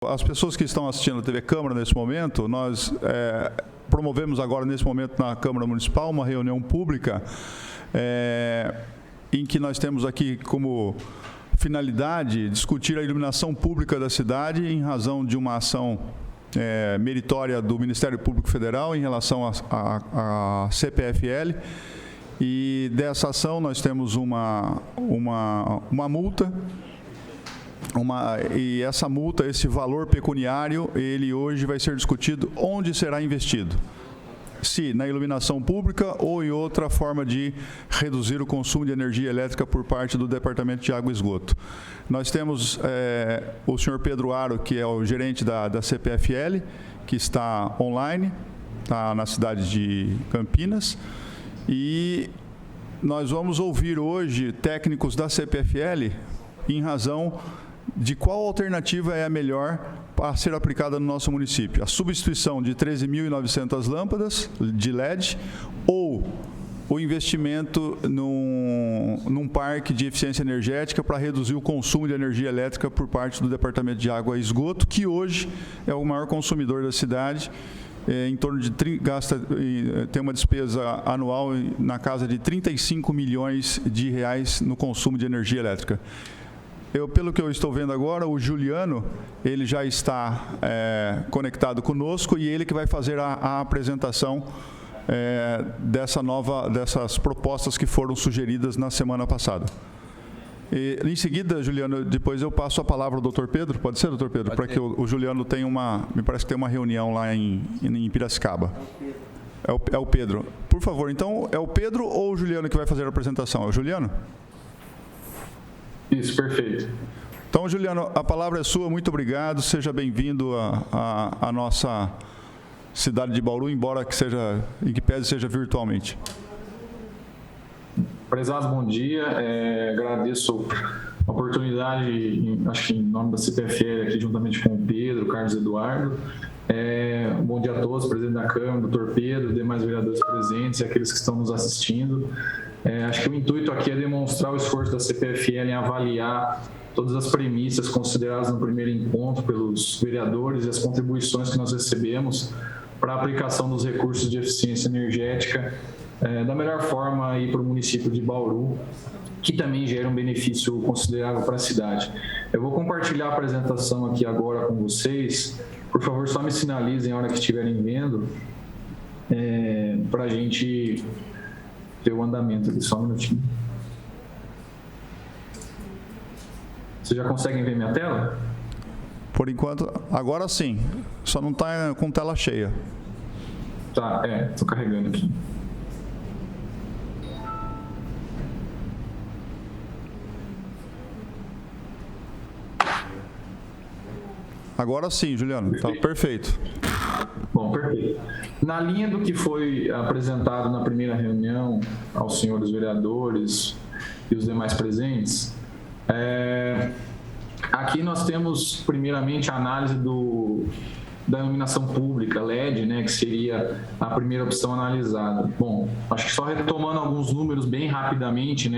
As pessoas que estão assistindo a TV Câmara nesse momento, nós promovemos agora, nesse momento, na Câmara Municipal, uma reunião pública em que nós temos aqui como finalidade discutir a iluminação pública da cidade em razão de uma ação meritória do Ministério Público Federal em relação à CPFL. E dessa ação nós temos uma multa. E essa multa, esse valor pecuniário, ele hoje vai ser discutido onde será investido. Se na iluminação pública ou em outra forma de reduzir o consumo de energia elétrica por parte do Departamento de Água e Esgoto. Nós temos o senhor Pedro Aro, que é o gerente da CPFL, que está online, está na cidade de Campinas, e nós vamos ouvir hoje técnicos da CPFL em razão de qual alternativa é a melhor a ser aplicada no nosso município. A substituição de 13.900 lâmpadas de LED ou o investimento num parque de eficiência energética para reduzir o consumo de energia elétrica por parte do Departamento de Água e Esgoto, que hoje é o maior consumidor da cidade, em torno de tem uma despesa anual na casa de 35 milhões de reais no consumo de energia elétrica. Pelo que eu estou vendo agora, o Juliano, ele já está conectado conosco e ele que vai fazer a apresentação dessas propostas que foram sugeridas na semana passada. E, em seguida, Juliano, depois eu passo a palavra ao doutor Pedro. Pode ser, doutor Pedro? Para que o Juliano tenha me parece que tem uma reunião lá em Piracicaba. É o Pedro. Por favor, então, é o Pedro ou o Juliano que vai fazer a apresentação? É o Juliano? Isso, perfeito. Então, Juliano, a palavra é sua, muito obrigado, seja bem-vindo à nossa cidade de Bauru, embora em que pese seja virtualmente. Prezados, bom dia, agradeço a oportunidade, acho que em nome da CPFL, aqui juntamente com o Pedro, o Carlos Eduardo. Bom dia a todos, presidente da Câmara, doutor Pedro, demais vereadores presentes e aqueles que estão nos assistindo. Acho que o intuito aqui é demonstrar o esforço da CPFL em avaliar todas as premissas consideradas no primeiro encontro pelos vereadores e as contribuições que nós recebemos para a aplicação dos recursos de eficiência energética da melhor forma para o município de Bauru, que também gera um benefício considerável para a cidade. Eu vou compartilhar a apresentação aqui agora com vocês. Por favor, só me sinalizem a hora que estiverem vendo, para a gente ter o andamento aqui, só um minutinho. Vocês já conseguem ver minha tela? Por enquanto, agora sim, só não está com tela cheia. Tá, estou carregando aqui. Agora sim, Juliano, está perfeito. Bom, perfeito. Na linha do que foi apresentado na primeira reunião aos senhores vereadores e os demais presentes, aqui nós temos, primeiramente, a análise da iluminação pública, LED, que seria a primeira opção analisada. Bom, acho que só retomando alguns números bem rapidamente,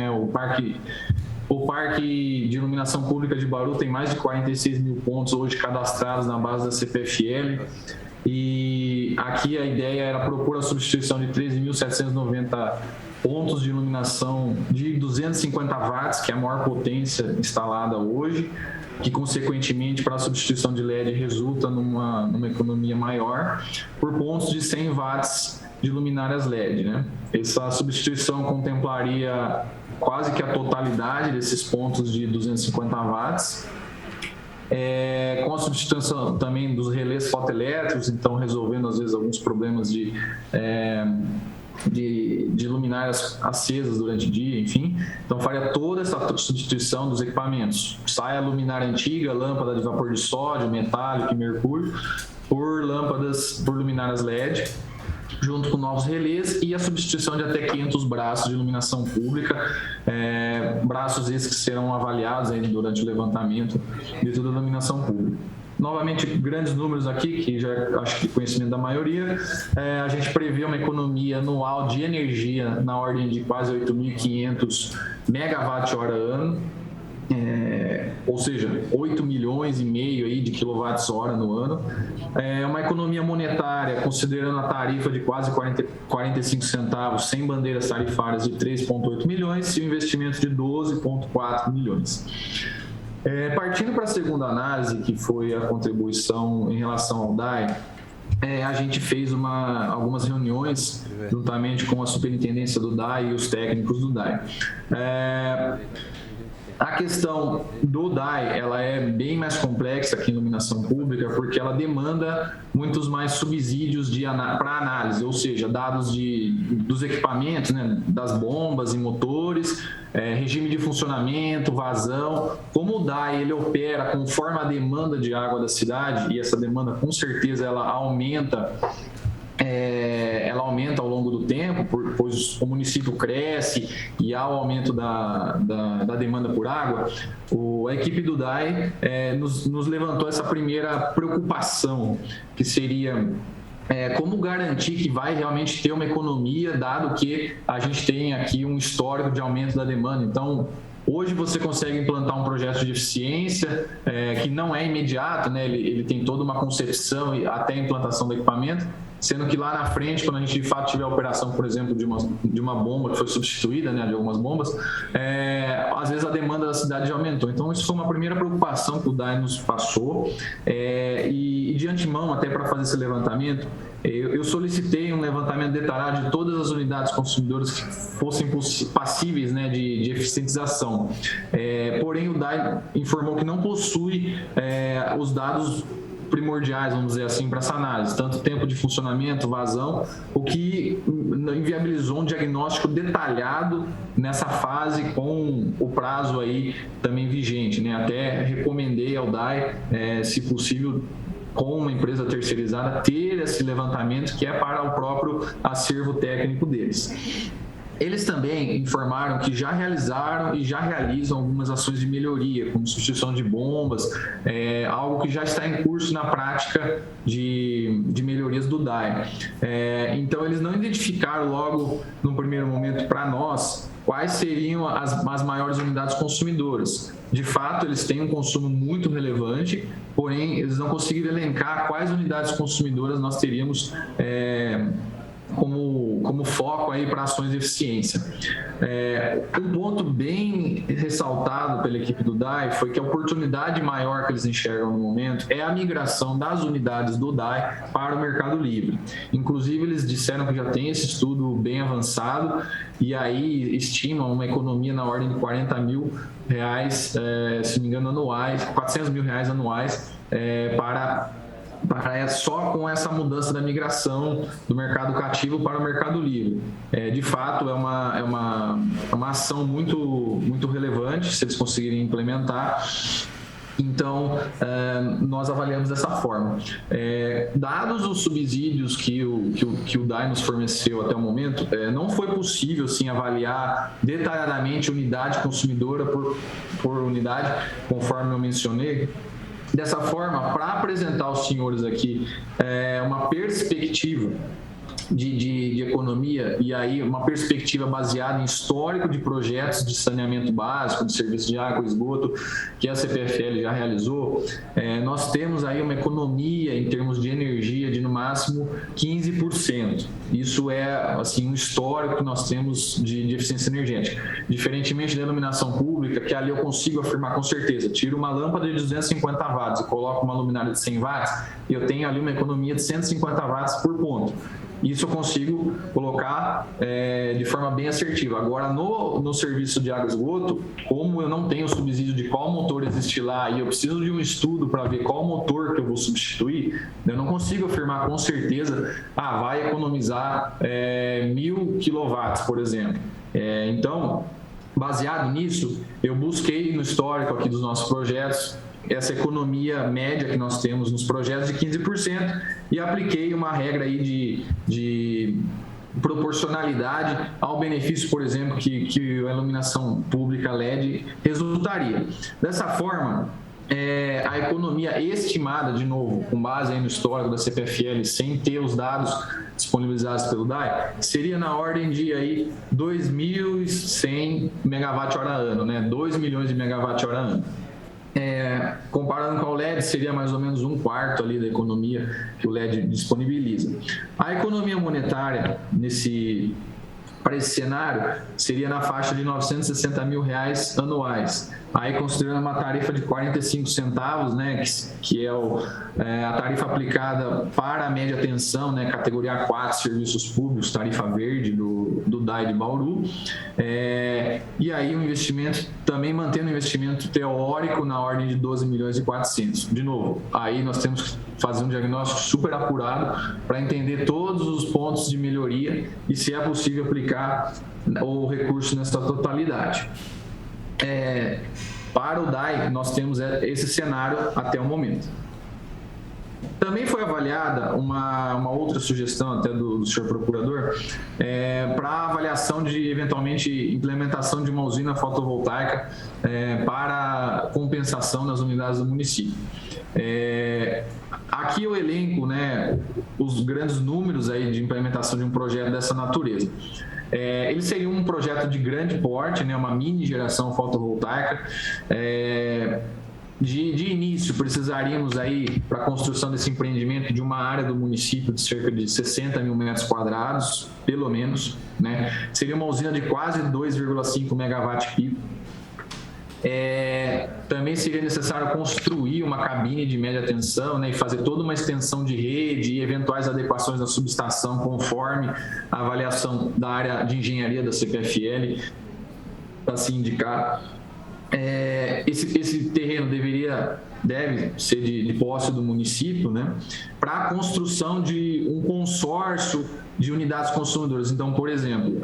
o Parque de Iluminação Pública de Bauru tem mais de 46 mil pontos hoje cadastrados na base da CPFL. E aqui a ideia era propor a substituição de 13.790 pontos de iluminação de 250 watts, que é a maior potência instalada hoje, que consequentemente para a substituição de LED resulta numa economia maior, por pontos de 100 watts de luminárias LED. Essa substituição contemplaria quase que a totalidade desses pontos de 250 watts, com a substituição também dos relés fotoelétricos, então resolvendo às vezes alguns problemas de luminárias acesas durante o dia, enfim. Então faria toda essa substituição dos equipamentos. Sai a luminária antiga, lâmpada de vapor de sódio, metálico e mercúrio, por luminárias LED, junto com novos relés e a substituição de até 500 braços de iluminação pública, braços esses que serão avaliados aí durante o levantamento de toda a iluminação pública. Novamente, grandes números aqui, que já acho que conhecimento da maioria. A gente prevê uma economia anual de energia na ordem de quase 8.500 megawatt-hora ano. ou seja, 8 milhões e meio aí de quilowatts-hora no ano, uma economia monetária, considerando a tarifa de quase 45 centavos, sem bandeiras tarifárias, de 3,8 milhões e um investimento de 12,4 milhões. Partindo para a segunda análise, que foi a contribuição em relação ao DAE, a gente fez algumas reuniões juntamente com a superintendência do DAE e os técnicos do DAE. A questão do DAE, ela é bem mais complexa que a iluminação pública, porque ela demanda muitos mais subsídios para análise, ou seja, dados dos equipamentos, né, das bombas e motores, regime de funcionamento, vazão. Como o DAE ele opera conforme a demanda de água da cidade, e essa demanda com certeza ela aumenta ao longo do tempo, pois o município cresce e há o aumento da demanda por água, a equipe do DAE nos levantou essa primeira preocupação, que seria como garantir que vai realmente ter uma economia, dado que a gente tem aqui um histórico de aumento da demanda. Então, hoje você consegue implantar um projeto de eficiência que não é imediato, né? Ele tem toda uma concepção e até a implantação do equipamento, sendo que lá na frente, quando a gente de fato tiver a operação, por exemplo, de uma bomba que foi substituída, né, de algumas bombas, às vezes a demanda da cidade já aumentou. Então, isso foi uma primeira preocupação que o DAE nos passou, e de antemão, até para fazer esse levantamento, eu solicitei um levantamento detalhado de todas as unidades consumidoras que fossem passíveis, né, de eficientização. Porém, o DAE informou que não possui os dados primordiais, vamos dizer assim, para essa análise, tanto tempo de funcionamento, vazão, o que inviabilizou um diagnóstico detalhado nessa fase com o prazo aí também vigente, né? Até recomendei ao DAE, se possível, com uma empresa terceirizada, ter esse levantamento que é para o próprio acervo técnico deles. Eles também informaram que já realizaram e já realizam algumas ações de melhoria, como substituição de bombas, algo que já está em curso na prática de melhorias do DAE. Então, eles não identificaram logo, no primeiro momento, para nós, quais seriam as maiores unidades consumidoras. De fato, eles têm um consumo muito relevante, porém, eles não conseguiram elencar quais unidades consumidoras nós teríamos como foco aí para ações de eficiência. Um ponto bem ressaltado pela equipe do DAE foi que a oportunidade maior que eles enxergam no momento é a migração das unidades do DAE para o Mercado Livre. Inclusive, eles disseram que já tem esse estudo bem avançado e aí estimam uma economia na ordem de R$40 mil, se não me engano, anuais, R$400 mil anuais só com essa mudança da migração do mercado cativo para o mercado livre. De fato, é uma ação muito, muito relevante, se eles conseguirem implementar. Então, nós avaliamos dessa forma. Dados os subsídios que o DAE nos forneceu até o momento, não foi possível assim, avaliar detalhadamente unidade consumidora por unidade, conforme eu mencionei. Dessa forma, para apresentar aos senhores aqui uma perspectiva de economia, e aí uma perspectiva baseada em histórico de projetos de saneamento básico, de serviço de água e esgoto, que a CPFL já realizou, nós temos aí uma economia em termos de energia de no máximo 15%. Isso é assim, um histórico que nós temos de eficiência energética. Diferentemente da iluminação pública, que ali eu consigo afirmar com certeza, tiro uma lâmpada de 250 watts e coloco uma luminária de 100 watts, e eu tenho ali uma economia de 150 watts por ponto. Isso eu consigo colocar de forma bem assertiva. Agora, no serviço de água e esgoto, como eu não tenho subsídio de qual motor existe lá e eu preciso de um estudo para ver qual motor que eu vou substituir, eu não consigo afirmar com certeza, vai economizar 1.000 quilowatts, por exemplo. Então, baseado nisso, eu busquei no histórico aqui dos nossos projetos essa economia média que nós temos nos projetos de 15% e apliquei uma regra aí de proporcionalidade ao benefício, por exemplo, que a iluminação pública LED resultaria. Dessa forma, a economia estimada, de novo, com base aí no histórico da CPFL, sem ter os dados disponibilizados pelo DAE, seria na ordem de aí 2.100 megawatt-hora ano, né? 2 milhões de megawatt-hora ano. Comparando com o LED, seria mais ou menos um quarto ali da economia que o LED disponibiliza. A economia monetária, para esse cenário, seria na faixa de R$960 mil anuais. Aí, considerando uma tarifa de 45 centavos, né, que é a tarifa aplicada para a média tensão, né, categoria 4, serviços públicos, tarifa verde do DAE de Bauru. E aí o investimento, também mantendo o investimento teórico na ordem de 12 milhões e 400. De novo, aí nós temos que fazer um diagnóstico super apurado para entender todos os pontos de melhoria e se é possível aplicar o recurso nessa totalidade. Para o DAE, nós temos esse cenário até o momento. Também foi avaliada uma outra sugestão até do senhor procurador para a avaliação de, eventualmente, implementação de uma usina fotovoltaica para compensação nas unidades do município. Aqui eu elenco, né, os grandes números aí de implementação de um projeto dessa natureza. Ele seria um projeto de grande porte, né, uma mini geração fotovoltaica. De início, precisaríamos aí, para a construção desse empreendimento, de uma área do município de cerca de 60 mil metros quadrados, pelo menos, né? Seria uma usina de quase 2,5 megawatt-pico. Também seria necessário construir uma cabine de média tensão, né, e fazer toda uma extensão de rede e eventuais adequações da subestação conforme a avaliação da área de engenharia da CPFL, para se indicar. Esse terreno deve ser de posse do município, né, para a construção de um consórcio de unidades consumidoras. Então, por exemplo,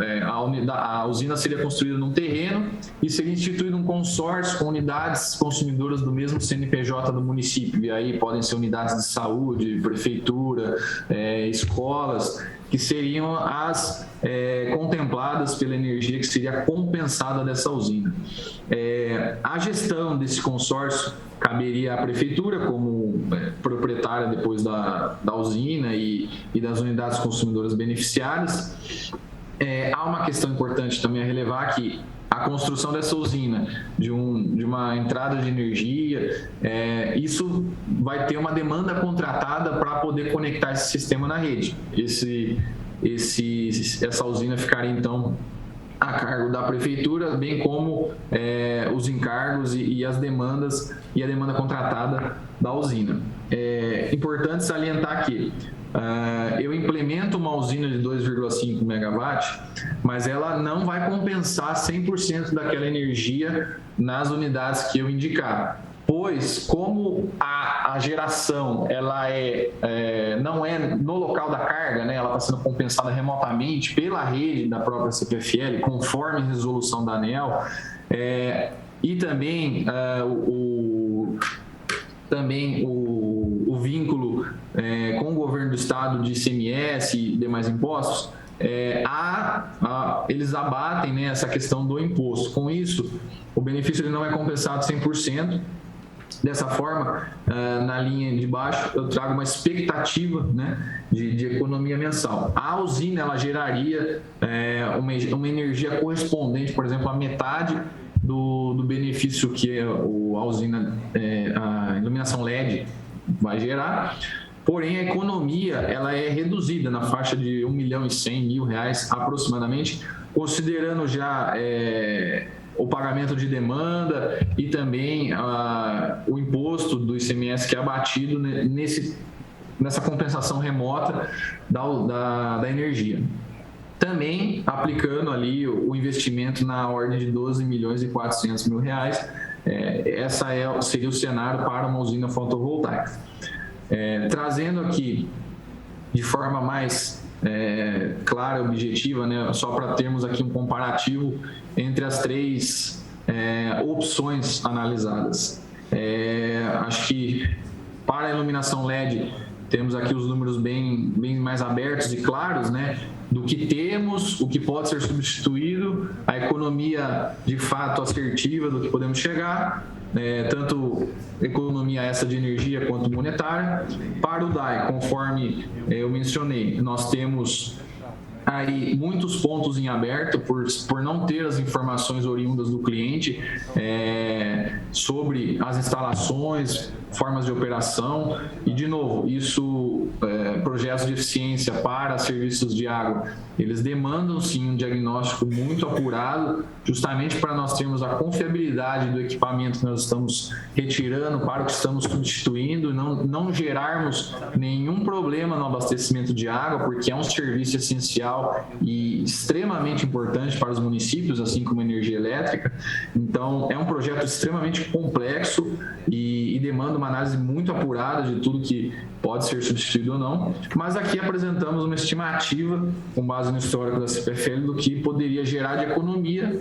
a usina seria construída num terreno e seria instituído um consórcio com unidades consumidoras do mesmo CNPJ do município. E aí podem ser unidades de saúde, prefeitura, escolas, que seriam as contempladas pela energia que seria compensada dessa usina. A gestão desse consórcio caberia à prefeitura como proprietária depois da usina e das unidades consumidoras beneficiadas. Há uma questão importante também a relevar, que a construção dessa usina, de uma entrada de energia, isso vai ter uma demanda contratada para poder conectar esse sistema na rede. Essa usina ficaria, então, a cargo da prefeitura, bem como os encargos e as demandas e a demanda contratada da usina. É importante salientar que eu implemento uma usina de 2,5 megawatt, mas ela não vai compensar 100% daquela energia nas unidades que eu indicar. Pois, como a geração ela não é no local da carga, né, ela está sendo compensada remotamente pela rede da própria CPFL, conforme a resolução da ANEEL, e também o vínculo com o governo do estado de ICMS e demais impostos, eles abatem, né, essa questão do imposto. Com isso, o benefício ele não é compensado 100%. Dessa forma, na linha de baixo, eu trago uma expectativa, né, de economia mensal. A usina ela geraria uma energia correspondente, por exemplo, a metade do benefício que a usina, a iluminação LED vai gerar. Porém, a economia ela é reduzida na faixa de R$1.100.000 aproximadamente, considerando já o pagamento de demanda e também o imposto do ICMS que é abatido nessa compensação remota da energia. Também aplicando ali o investimento na ordem de R$12.400.000. Seria o cenário para uma usina fotovoltaica. Trazendo aqui de forma mais clara e objetiva, né, só para termos aqui um comparativo entre as três opções analisadas. Acho que para a iluminação LED temos aqui os números bem mais abertos e claros, né, do que temos, o que pode ser substituído, a economia de fato assertiva do que podemos chegar, tanto economia essa de energia quanto monetária. Para o DAI, conforme eu mencionei, nós temos aí muitos pontos em aberto por não ter as informações oriundas do cliente sobre as instalações, formas de operação e, de novo, isso, projetos de eficiência para serviços de água, eles demandam sim um diagnóstico muito apurado, justamente para nós termos a confiabilidade do equipamento que nós estamos retirando para o que estamos substituindo, não gerarmos nenhum problema no abastecimento de água, porque é um serviço essencial e extremamente importante para os municípios, assim como a energia elétrica. Então, é um projeto extremamente complexo e demanda uma análise muito apurada de tudo que pode ser substituído ou não, mas aqui apresentamos uma estimativa, com base no histórico da CPFL, do que poderia gerar de economia,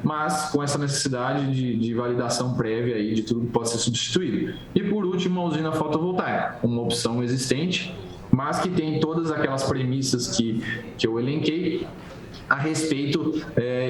mas com essa necessidade de validação prévia aí de tudo que pode ser substituído. E por último, a usina fotovoltaica, uma opção existente, mas que tem todas aquelas premissas que eu elenquei a respeito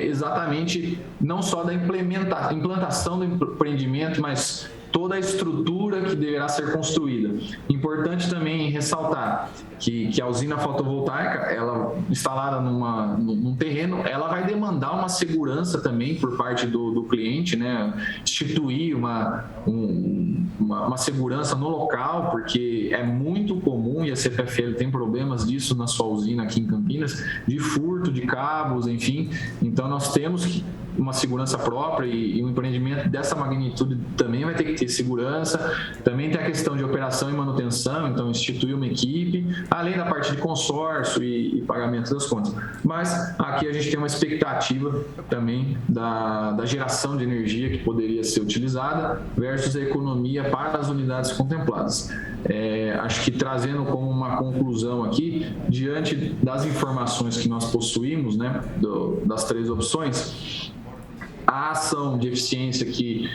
exatamente não só da implantação do empreendimento, mas toda a estrutura que deverá ser construída. Importante também ressaltar que a usina fotovoltaica, ela instalada num terreno, ela vai demandar uma segurança também por parte do cliente, né? Instituir uma segurança no local, porque é muito comum, e a CPFL tem problemas disso na sua usina aqui em Campinas, de furto de cabos, enfim. Então, nós temos uma segurança própria e um empreendimento dessa magnitude também vai ter que ter segurança. Também tem a questão de operação e manutenção, então instituir uma equipe, além da parte de consórcio e pagamento das contas. Mas aqui a gente tem uma expectativa também da geração de energia que poderia ser utilizada versus a economia para as unidades contempladas. Acho que trazendo como uma conclusão aqui, diante das informações que nós possuímos, né, das três opções, a ação de eficiência que,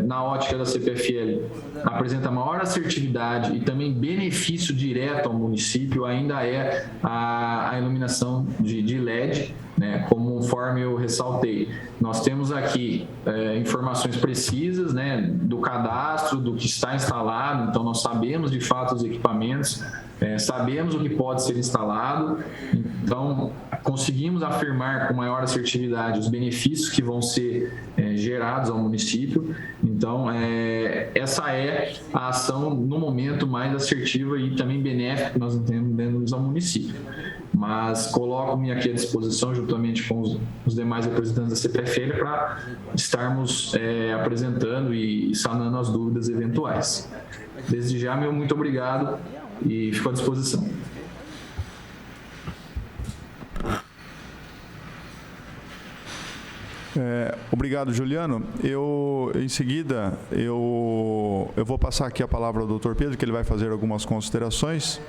na ótica da CPFL, apresenta maior assertividade e também benefício direto ao município ainda é a iluminação de LED, né, conforme eu ressaltei. Nós temos aqui informações precisas, né, do cadastro, do que está instalado, então nós sabemos de fato os equipamentos, sabemos o que pode ser instalado, então conseguimos afirmar com maior assertividade os benefícios que vão ser gerados ao município. Então, essa é a ação no momento mais assertiva e também benéfica que nós entendemos ao município. Mas coloco-me aqui à disposição, juntamente com os demais representantes da CPFL, para estarmos apresentando e sanando as dúvidas eventuais. Desde já, meu muito obrigado e fico à disposição. Obrigado, Juliano. Em seguida, eu vou passar aqui a palavra ao Dr. Pedro, que ele vai fazer algumas considerações.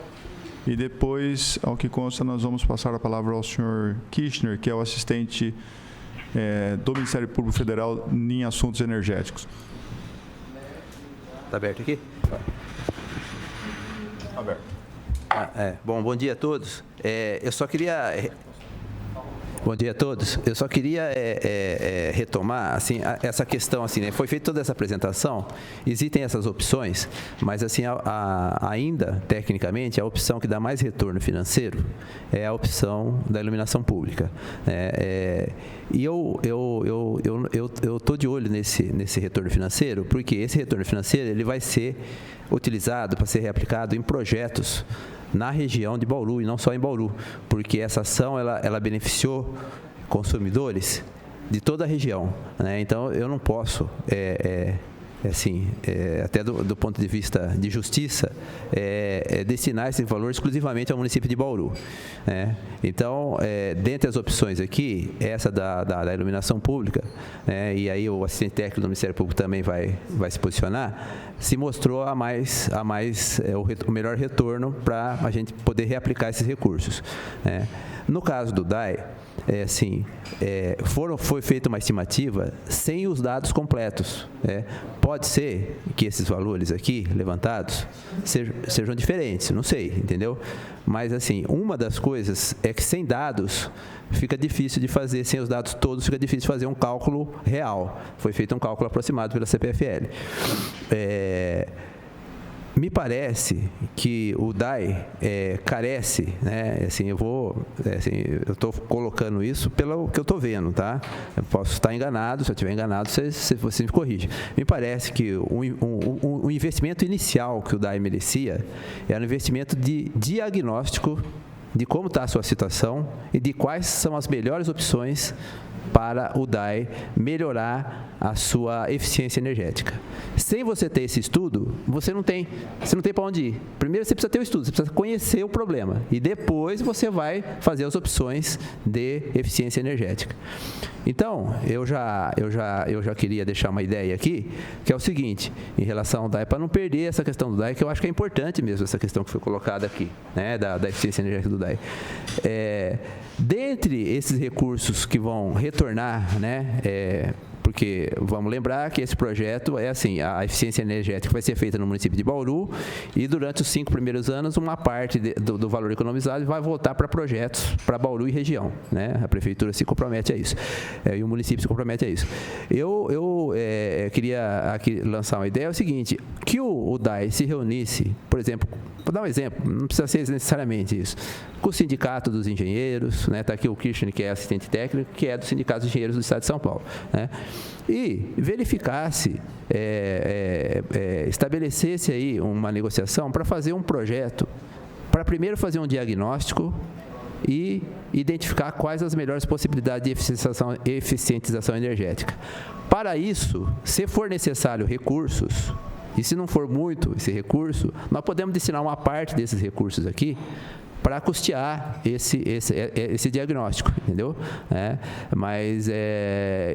E depois, ao que consta, nós vamos passar a palavra ao senhor Kirchner, que é o assistente do Ministério Público Federal em assuntos energéticos. Está aberto aqui? Aberto. Bom dia a todos. Eu só queria... Bom dia a todos. Eu só queria retomar assim, essa questão. Assim, né? Foi feita toda essa apresentação, existem essas opções, mas assim, ainda, tecnicamente, a opção que dá mais retorno financeiro é a opção da iluminação pública. E eu estou de olho nesse retorno financeiro, porque esse retorno financeiro ele vai ser utilizado para ser reaplicado em projetos na região de Bauru e não só em Bauru, porque essa ação ela beneficiou consumidores de toda a região, né? Então eu não posso até do ponto de vista de justiça, destinar esse valor exclusivamente ao município de Bauru, né? Então, dentre as opções aqui, essa da iluminação pública, né, e aí o assistente técnico do Ministério Público também vai se posicionar, se mostrou o melhor retorno para a gente poder reaplicar esses recursos, né? No caso do DAI, foi feita uma estimativa sem os dados completos. Pode ser que esses valores aqui levantados sejam diferentes, não sei, entendeu? Mas, assim, uma das coisas é que sem dados fica difícil de fazer, sem os dados todos, fica difícil de fazer um cálculo real. Foi feito um cálculo aproximado pela CPFL. Me parece que o DAE carece, né? Assim, eu estou colocando isso pelo que eu estou vendo, tá? Eu posso estar enganado, se eu estiver enganado, você me corrige. Me parece que o investimento inicial que o DAE merecia era um investimento de diagnóstico de como está a sua situação e de quais são as melhores opções para o DAE melhorar a sua eficiência energética. Sem você ter esse estudo, você não tem para onde ir. Primeiro você precisa ter o estudo, você precisa conhecer o problema e depois você vai fazer as opções de eficiência energética. Então, eu já queria deixar uma ideia aqui, que é o seguinte, em relação ao DAE, para não perder essa questão do DAE, que eu acho que é importante mesmo essa questão que foi colocada aqui, né, da eficiência energética do DAE. Dentre esses recursos que vão retornar, né, porque vamos lembrar que esse projeto é assim, a eficiência energética vai ser feita no município de Bauru e durante os 5 primeiros anos uma parte do valor economizado vai voltar para projetos para Bauru e região, né? A prefeitura se compromete a isso e o município se compromete a isso. Eu queria aqui lançar uma ideia, é o seguinte, que o DAE se reunisse, por exemplo, vou dar um exemplo, não precisa ser necessariamente isso, com o Sindicato dos Engenheiros, né? Está aqui o Kirchner, que é assistente técnico, que é do Sindicato dos Engenheiros do Estado de São Paulo, né? E verificasse, estabelecesse aí uma negociação para fazer um projeto, para primeiro fazer um diagnóstico e identificar quais as melhores possibilidades de eficientização energética. Para isso, se for necessário recursos, e se não for muito esse recurso, nós podemos destinar uma parte desses recursos aqui para custear esse diagnóstico, entendeu? Mas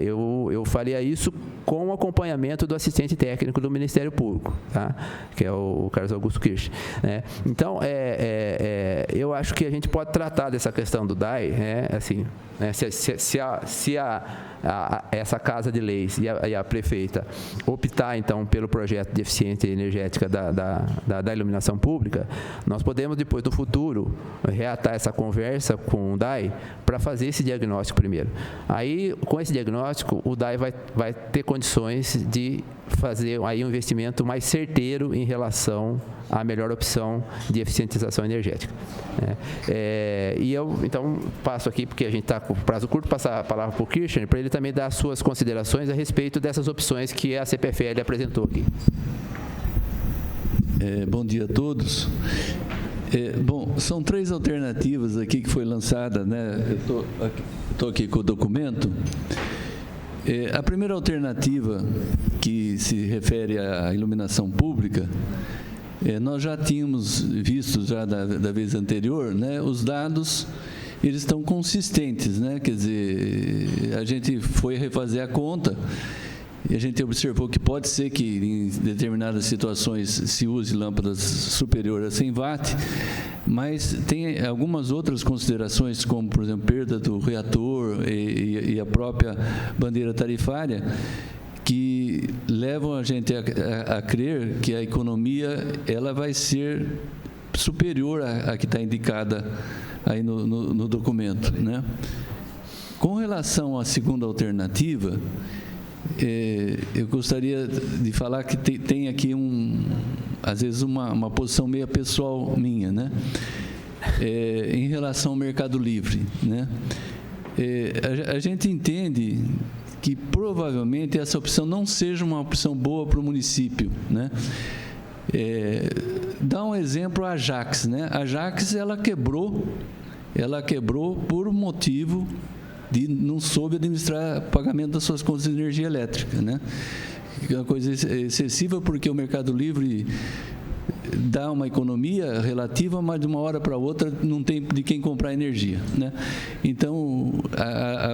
eu faria isso com o acompanhamento do assistente técnico do Ministério Público, tá? Que é o Carlos Augusto Kirch, né? Então, eu acho que a gente pode tratar dessa questão do DAE, assim, né? Se essa Casa de Leis e a prefeita optar, então, pelo projeto de eficiência energética da iluminação pública, nós podemos, depois, no futuro, reatar essa conversa com o DAE para fazer esse diagnóstico primeiro. Aí, com esse diagnóstico, o DAE vai ter condições de fazer aí um investimento mais certeiro em relação à melhor opção de eficientização energética. E eu, então, passo aqui, porque a gente está com prazo curto, passar a palavra para o Kirchner, para ele também dar as suas considerações a respeito dessas opções que a CPFL apresentou aqui. Bom dia a todos. Bom, são 3 alternativas aqui que foi lançada, né? Eu estou aqui com o documento. A primeira alternativa, que se refere à iluminação pública, nós já tínhamos visto já da vez anterior, né? Os dados, eles estão consistentes, né? Quer dizer, a gente foi refazer a conta e a gente observou que pode ser que em determinadas situações se use lâmpadas superiores a 100 watt, mas tem algumas outras considerações, como, por exemplo, perda do reator e a própria bandeira tarifária, que levam a gente a crer que a economia ela vai ser superior à que está indicada aí no documento, né? Com relação à segunda alternativa, eu gostaria de falar que tem aqui às vezes uma posição meio pessoal minha, né? Em relação ao Mercado Livre, né? A gente entende que provavelmente essa opção não seja uma opção boa para o município, né? Dá um exemplo a Ajax, né? A Ajax ela quebrou por motivo de não soube administrar pagamento das suas contas de energia elétrica, né? É uma coisa excessiva, porque o Mercado Livre dá uma economia relativa, mas de uma hora para outra não tem de quem comprar energia, né? Então,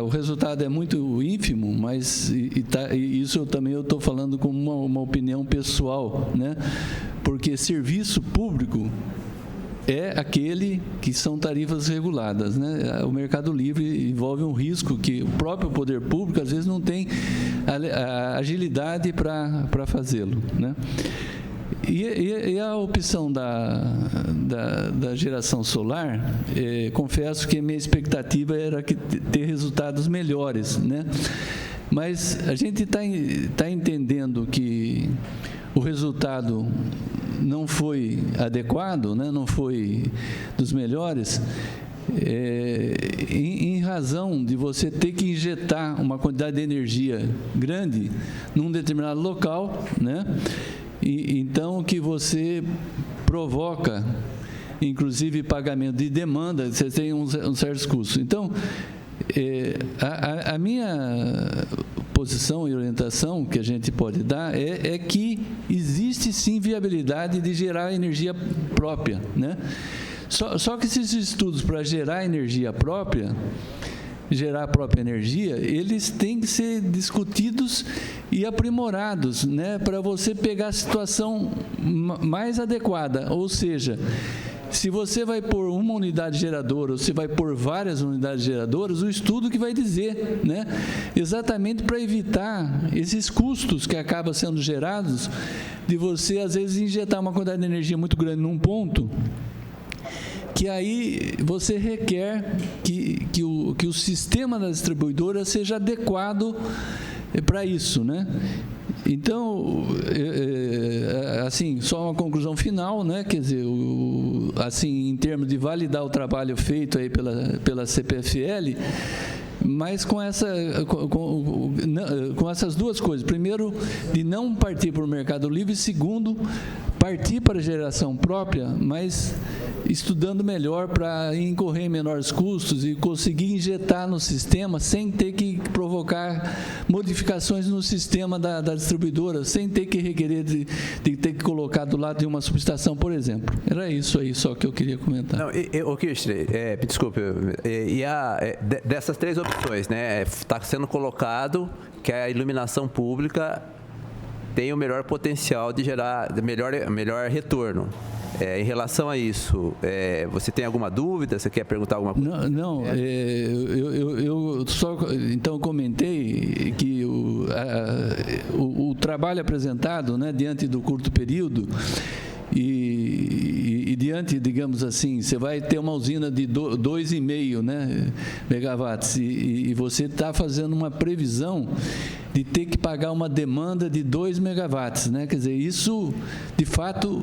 o resultado é muito ínfimo, mas isso também eu estou falando como uma opinião pessoal, né? Porque serviço público é aquele que são tarifas reguladas, né? O mercado livre envolve um risco que o próprio poder público às vezes não tem a agilidade para fazê-lo, né? E a opção da geração solar, confesso que a minha expectativa era ter resultados melhores, né? Mas a gente está entendendo que o resultado não foi adequado, né? Não foi dos melhores, em razão de você ter que injetar uma quantidade de energia grande num determinado local, né? E então que você provoca, inclusive, pagamento de demanda, você tem uns certos custos. Então, a minha posição e orientação que a gente pode dar é que existe sim viabilidade de gerar energia própria, né? Só que esses estudos para gerar energia própria, gerar a própria energia, eles têm que ser discutidos e aprimorados, né, para você pegar a situação mais adequada. Ou seja, se você vai pôr uma unidade geradora ou se vai pôr várias unidades geradoras, o estudo que vai dizer, né, exatamente para evitar esses custos que acabam sendo gerados de você, às vezes, injetar uma quantidade de energia muito grande num ponto, que aí você requer que o sistema da distribuidora seja adequado para isso, né? Então, assim, só uma conclusão final, né? Quer dizer, assim, em termos de validar o trabalho feito aí pela CPFL, mas com essas duas coisas. Primeiro, de não partir para o mercado livre. Segundo, partir para a geração própria, mas estudando melhor para incorrer em menores custos e conseguir injetar no sistema sem ter que provocar modificações no sistema da distribuidora, sem ter que requerer de ter que colocar do lado de uma subestação, por exemplo. Era isso aí só que eu queria comentar. Não, Kirchner, desculpe, dessas três opções, né, está sendo colocado que a iluminação pública tem o melhor potencial de gerar melhor retorno. Em relação a isso, você tem alguma dúvida? Você quer perguntar alguma coisa? Não, eu só então comentei que o trabalho apresentado, né, diante do curto período e diante, digamos assim, você vai ter uma usina de 2,5, né, megawatts e você está fazendo uma previsão de ter que pagar uma demanda de 2 megawatts, né? Quer dizer, isso de fato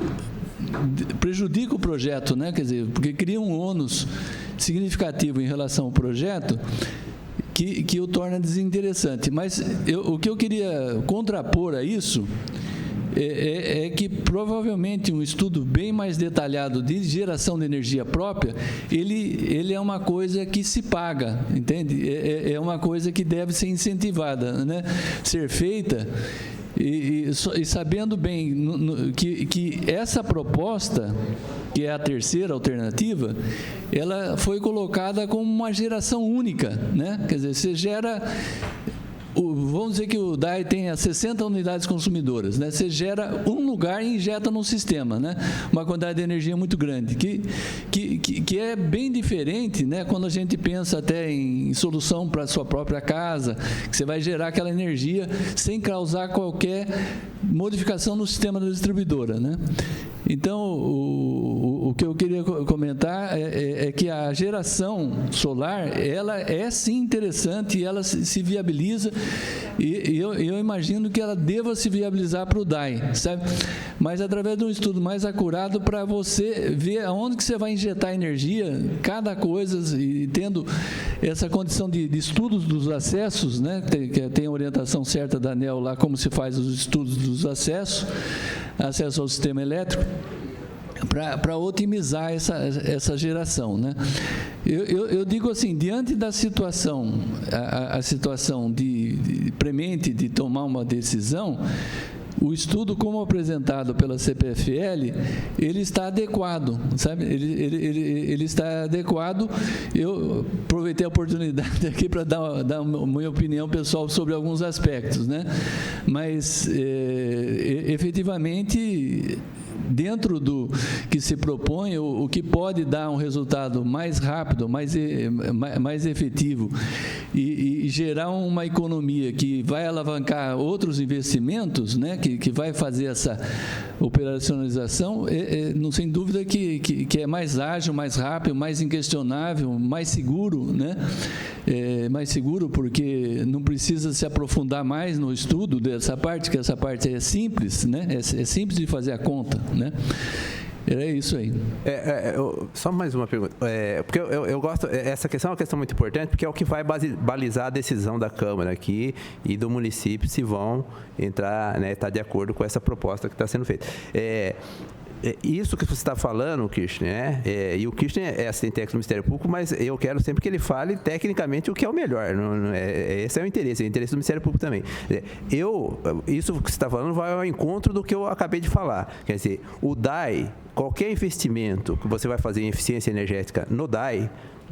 prejudica o projeto, né? Quer dizer, porque cria um ônus significativo em relação ao projeto que o torna desinteressante. Mas o que eu queria contrapor a isso é que provavelmente um estudo bem mais detalhado de geração de energia própria, ele é uma coisa que se paga, entende? É uma coisa que deve ser incentivada, né? Ser feita e sabendo bem que essa proposta, que é a terceira alternativa, ela foi colocada como uma geração única, né? Quer dizer, você gera... Vamos dizer que o DAI tenha 60 unidades consumidoras, né? Você gera um lugar e injeta no sistema, né? Uma quantidade de energia muito grande, que é bem diferente, né? Quando a gente pensa até em solução para a sua própria casa, que você vai gerar aquela energia sem causar qualquer modificação no sistema da distribuidora, né? Então, o que eu queria comentar é que a geração solar, ela é sim interessante e ela se viabiliza, e eu imagino que ela deva se viabilizar para o DAI, sabe? Mas através de um estudo mais acurado para você ver aonde que você vai injetar energia, cada coisa, e tendo essa condição de estudos dos acessos, né? Tem a orientação certa da ANEEL lá, como se faz os estudos dos acesso ao sistema elétrico, para otimizar essa geração, né? Eu digo assim, diante da situação, a situação de premente de tomar uma decisão, o estudo, como apresentado pela CPFL, ele está adequado, sabe? Ele está adequado. Eu aproveitei a oportunidade aqui para dar minha opinião pessoal sobre alguns aspectos, né? Mas, efetivamente, dentro do que se propõe, o que pode dar um resultado mais rápido, mais efetivo e gerar uma economia que vai alavancar outros investimentos, né, que vai fazer essa operacionalização, não sem dúvida que é mais ágil, mais rápido, mais inquestionável, mais seguro, né? Mais seguro porque não precisa se aprofundar mais no estudo dessa parte, que essa parte é simples, né? É simples de fazer a conta, né? Era isso aí. Só mais uma pergunta. Porque eu gosto. Essa questão é uma questão muito importante, porque é o que vai balizar a decisão da Câmara aqui e do município se vão entrar, né, estar de acordo com essa proposta que está sendo feita. Isso que você está falando, Kirchner, né? E o Kirchner é assistente técnico do Ministério Público, mas eu quero sempre que ele fale tecnicamente o que é o melhor. Esse é o interesse do Ministério Público também. Isso que você está falando vai ao encontro do que eu acabei de falar. Quer dizer, o DAI, qualquer investimento que você vai fazer em eficiência energética no DAI,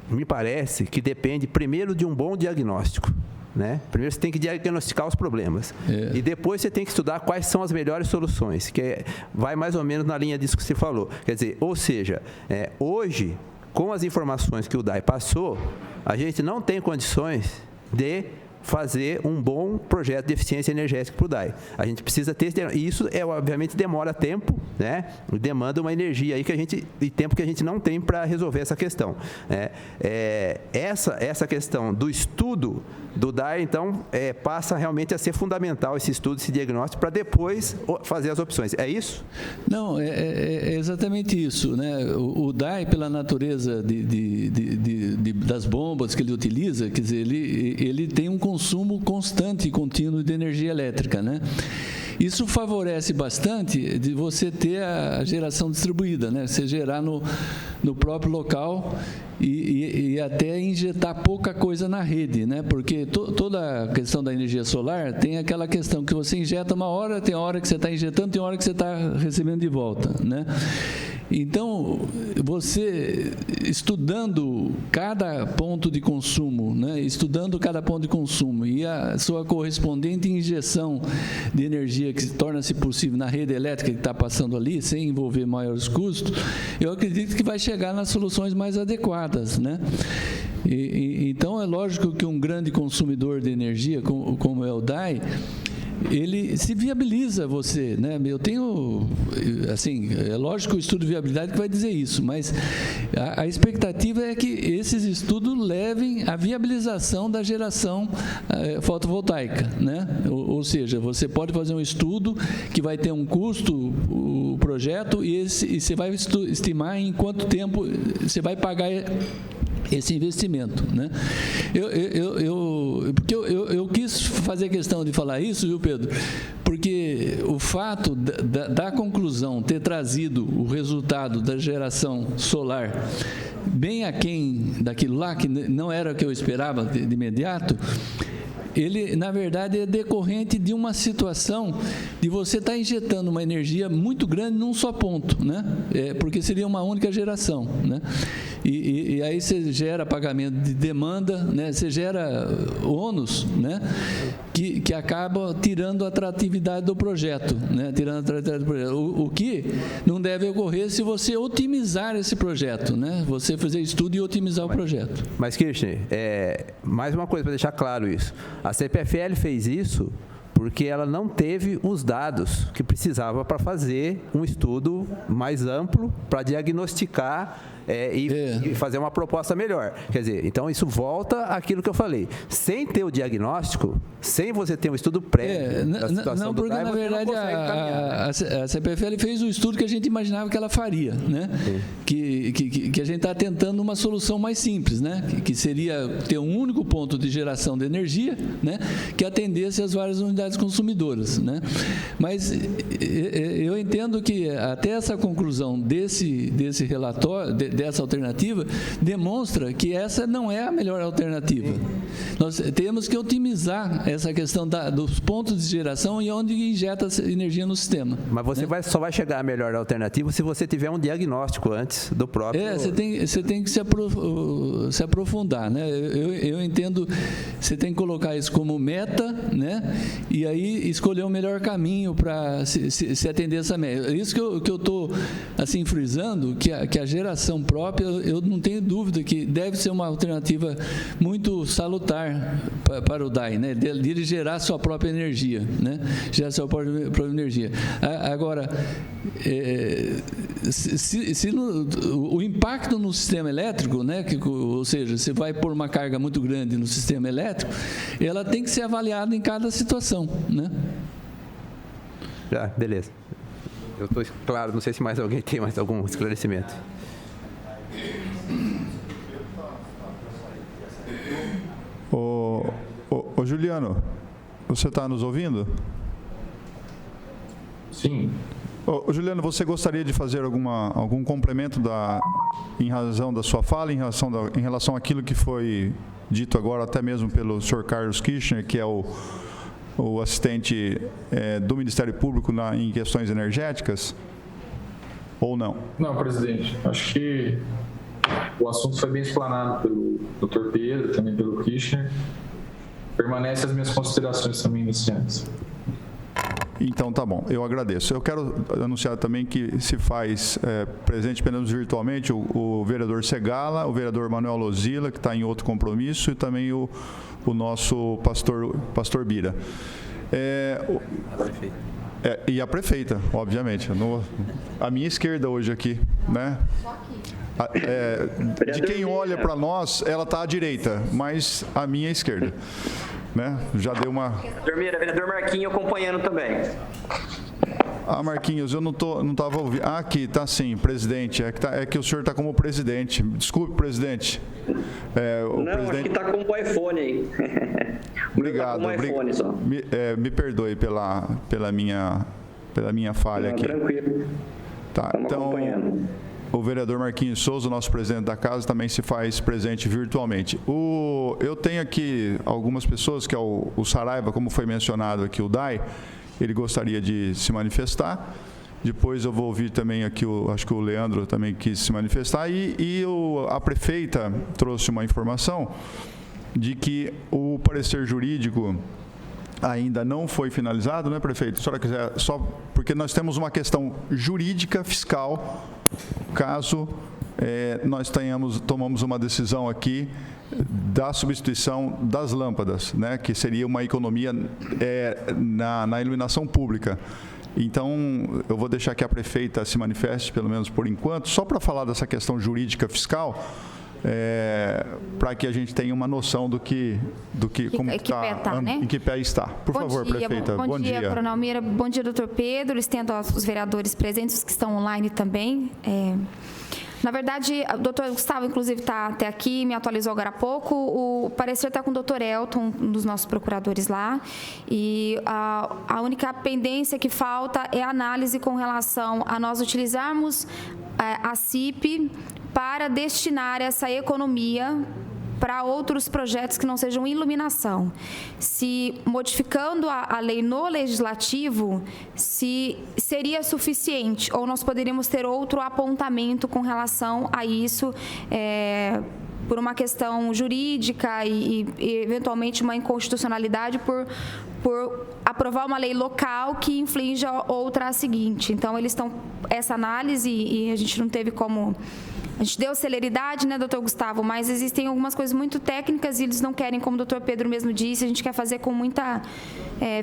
me parece que depende primeiro de um bom diagnóstico. Né? Primeiro você tem que diagnosticar os problemas e depois você tem que estudar quais são as melhores soluções, que vai mais ou menos na linha disso que você falou. Quer dizer, ou seja, hoje, com as informações que o DAI passou, a gente não tem condições de fazer um bom projeto de eficiência energética para o DAI. A gente precisa ter, e isso obviamente demora tempo, né? Demanda uma energia aí e tempo que a gente não tem para resolver essa questão. Essa questão do estudo do DAI, então, passa realmente a ser fundamental esse estudo, esse diagnóstico, para depois fazer as opções. É isso? Não, é exatamente isso, né? O DAI, pela natureza das bombas que ele utiliza, quer dizer, ele tem um consumo constante e contínuo de energia elétrica, né? Isso favorece bastante de você ter a geração distribuída, né? Você gerar no próprio local e até injetar pouca coisa na rede, né? Porque toda a questão da energia solar tem aquela questão que você injeta uma hora, tem hora que você está injetando, tem hora que você está recebendo de volta, né? Então, você estudando cada ponto de consumo, né? Estudando cada ponto de consumo e a sua correspondente injeção de energia que torna-se possível na rede elétrica que está passando ali, sem envolver maiores custos, eu acredito que vai chegar nas soluções mais adequadas, né? Então, é lógico que um grande consumidor de energia, como é o DAI, ele se viabiliza você, né? Eu tenho, assim, é lógico que o estudo de viabilidade que vai dizer isso, mas a expectativa é que esses estudos levem à viabilização da geração fotovoltaica, né? Ou seja, você pode fazer um estudo que vai ter um custo, o projeto, e você vai estimar em quanto tempo você vai pagar esse investimento, né? Porque eu quis fazer questão de falar isso, viu, Pedro? Porque o fato da conclusão ter trazido o resultado da geração solar bem aquém daquilo lá, que não era o que eu esperava de imediato, ele, na verdade, é decorrente de uma situação de você estar injetando uma energia muito grande num só ponto, né? Porque seria uma única geração, né? E aí você gera pagamento de demanda, né? Você gera ônus, né? Que acaba tirando a atratividade do projeto, né? Tirando a atratividade do projeto. O que não deve ocorrer se você otimizar esse projeto, né? Você fazer estudo e otimizar o projeto. Mas, Kirchner, mais uma coisa para deixar claro isso. A CPFL fez isso porque ela não teve os dados que precisava para fazer um estudo mais amplo para diagnosticar e fazer uma proposta melhor. Quer dizer, então isso volta àquilo que eu falei. Sem ter o diagnóstico, sem você ter um estudo prévio da situação do DAI, na verdade a CPFL fez o estudo que a gente imaginava que ela faria, né? Que a gente está tentando uma solução mais simples, né? Que seria ter um único ponto de geração de energia, né? Que atendesse as várias unidades consumidoras, né? Mas eu entendo que até essa conclusão desse relatório, dessa alternativa, demonstra que essa não é a melhor alternativa. Nós temos que otimizar essa questão dos pontos de geração e onde injeta energia no sistema. Mas você só vai chegar à melhor alternativa se você tiver um diagnóstico antes do próprio... Você tem que se aprofundar, né? Eu entendo, você tem que colocar isso como meta, né? E aí escolher o melhor caminho para se atender essa meta. Isso que eu estou assim frisando, que a geração própria, eu não tenho dúvida que deve ser uma alternativa muito salutar para o DAI, né? De ele gerar sua própria energia, né? Gerar sua própria energia. Agora, o impacto no sistema elétrico, né? Ou seja, você vai pôr uma carga muito grande no sistema elétrico, ela tem que ser avaliada em cada situação, né? Beleza. Eu estou claro, não sei se mais alguém tem mais algum esclarecimento. Ô Juliano, você está nos ouvindo? Sim. Ô Juliano, você gostaria de fazer algum complemento em razão da sua fala, em relação àquilo que foi dito agora, até mesmo pelo Sr. Carlos Kirchner, que é o assistente do Ministério Público em questões energéticas, ou não? Não, presidente. Acho que o assunto foi bem explanado pelo Dr. Pedro, também pelo Kirchner. Permanecem as minhas considerações também iniciantes. Então, tá bom. Eu agradeço. Eu quero anunciar também que se faz presente, pelo menos virtualmente, o vereador Segala, o vereador Manuel Lozila, que está em outro compromisso, e também o nosso pastor Bira. E a prefeita, obviamente. A minha esquerda hoje aqui, né? De quem olha para nós, ela está à direita, mas a minha esquerda, né? Já deu uma... Vereador Marquinhos acompanhando também. Marquinhos, eu não estava ouvindo. Aqui, está sim, presidente. É que o senhor está como presidente. Desculpe, presidente. Presidente... aqui está com o iPhone aí. Obrigado. Tá com o iPhone só. Me perdoe pela minha falha aqui. Tranquilo. Tá, então, o vereador Marquinhos Souza, nosso presidente da casa, também se faz presente virtualmente. Eu tenho aqui algumas pessoas, que é o Saraiva, como foi mencionado aqui, o DAI, ele gostaria de se manifestar. Depois eu vou ouvir também aqui, acho que o Leandro também quis se manifestar. A prefeita trouxe uma informação de que o parecer jurídico ainda não foi finalizado, né, prefeito? Se a senhora quiser, só porque nós temos uma questão jurídica fiscal, caso nós tomamos uma decisão aqui da substituição das lâmpadas, né, que seria uma economia na iluminação pública. Então, eu vou deixar que a prefeita se manifeste, pelo menos por enquanto, só para falar dessa questão jurídica fiscal, para que a gente tenha uma noção do que como está, né? Em que pé está. Por favor, prefeita. Bom dia, Coronel Mira. Bom dia, doutor Pedro. Estendo aos vereadores presentes, os que estão online também. Na verdade, o doutor Gustavo, inclusive, está até aqui, me atualizou agora há pouco. O parecer está com o doutor Elton, um dos nossos procuradores lá. E a única pendência que falta é a análise com relação a nós utilizarmos a CIP para destinar essa economia para outros projetos que não sejam iluminação. Se modificando a lei no legislativo, se seria suficiente, ou nós poderíamos ter outro apontamento com relação a isso, por uma questão jurídica e eventualmente uma inconstitucionalidade por aprovar uma lei local que inflinja outra a seguinte. Então, eles estão... Essa análise, e a gente não teve como... A gente deu celeridade, né, doutor Gustavo, mas existem algumas coisas muito técnicas e eles não querem, como o doutor Pedro mesmo disse, a gente quer fazer com muita...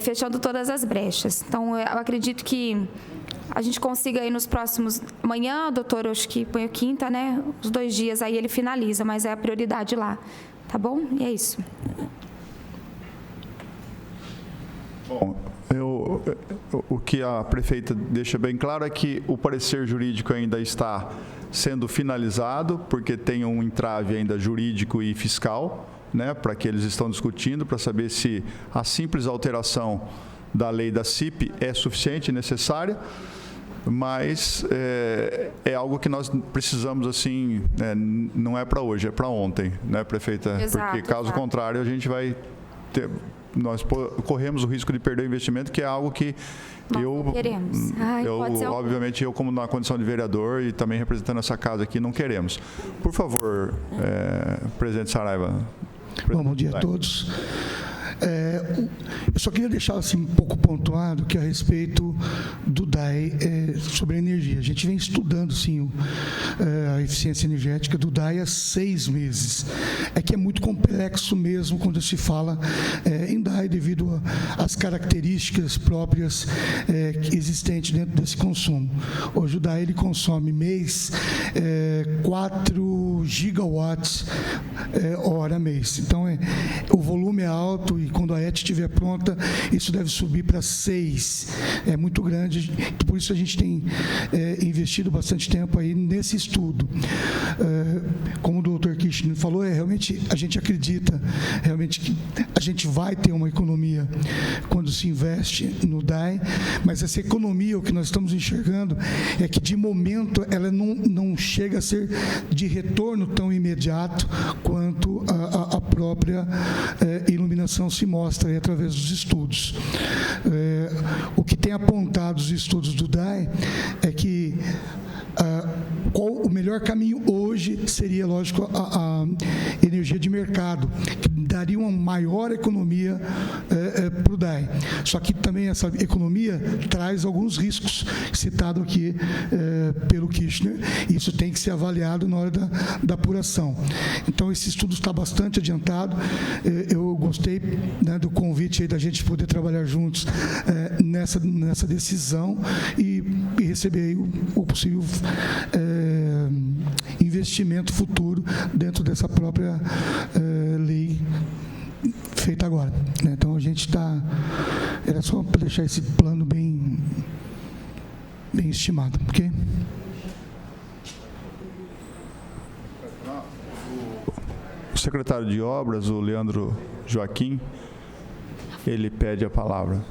fechando todas as brechas. Então, eu acredito que a gente consiga aí nos próximos... Amanhã, doutor, eu acho que põe quinta, né? Os 2 dias aí ele finaliza, mas é a prioridade lá. Tá bom? E é isso. Bom, o que a prefeita deixa bem claro é que o parecer jurídico ainda está sendo finalizado, porque tem um entrave ainda jurídico e fiscal, né, para que eles estão discutindo, para saber se a simples alteração da lei da CIP é suficiente e necessária. mas é algo que nós precisamos, assim, não é para hoje, é para ontem, né, prefeita? Exato, porque caso contrário, a gente vai ter... Nós corremos o risco de perder o investimento, que é algo que não queremos. Obviamente, eu como na condição de vereador e também representando essa casa aqui, não queremos. Por favor, presidente Saraiva. Bom dia a todos. Eu só queria deixar assim, um pouco pontuado que a respeito do DAE sobre a energia. A gente vem estudando sim, a eficiência energética do DAE há 6 meses. É que é muito complexo mesmo quando se fala em DAE devido às características próprias existentes dentro desse consumo. Hoje o DAE ele consome mês 4 gigawatts hora mês. Então o volume é alto e quando a ET estiver pronta, isso deve subir para 6. É muito grande, por isso a gente tem investido bastante tempo aí nesse estudo. Como o doutor Kirchner falou, realmente a gente acredita realmente que a gente vai ter uma economia quando se investe no DAE, mas essa economia, o que nós estamos enxergando é que de momento ela não chega a ser de retorno tão imediato quanto a própria iluminação se mostra aí através dos estudos. O que tem apontado os estudos do DAE é que qual o melhor caminho hoje seria, lógico, a energia de mercado, que daria uma maior economia para o DAE. Só que também essa economia traz alguns riscos, citado aqui pelo Kirchner, e isso tem que ser avaliado na hora da apuração. Então, esse estudo está bastante adiantado. Eu gostei, né, do convite aí da gente poder trabalhar juntos nessa decisão e receber aí o possível investimento futuro dentro dessa própria lei feita agora, né? Então a gente era só para deixar esse plano bem estimado, ok? O secretário de Obras, o Leandro Joaquim, ele pede a palavra.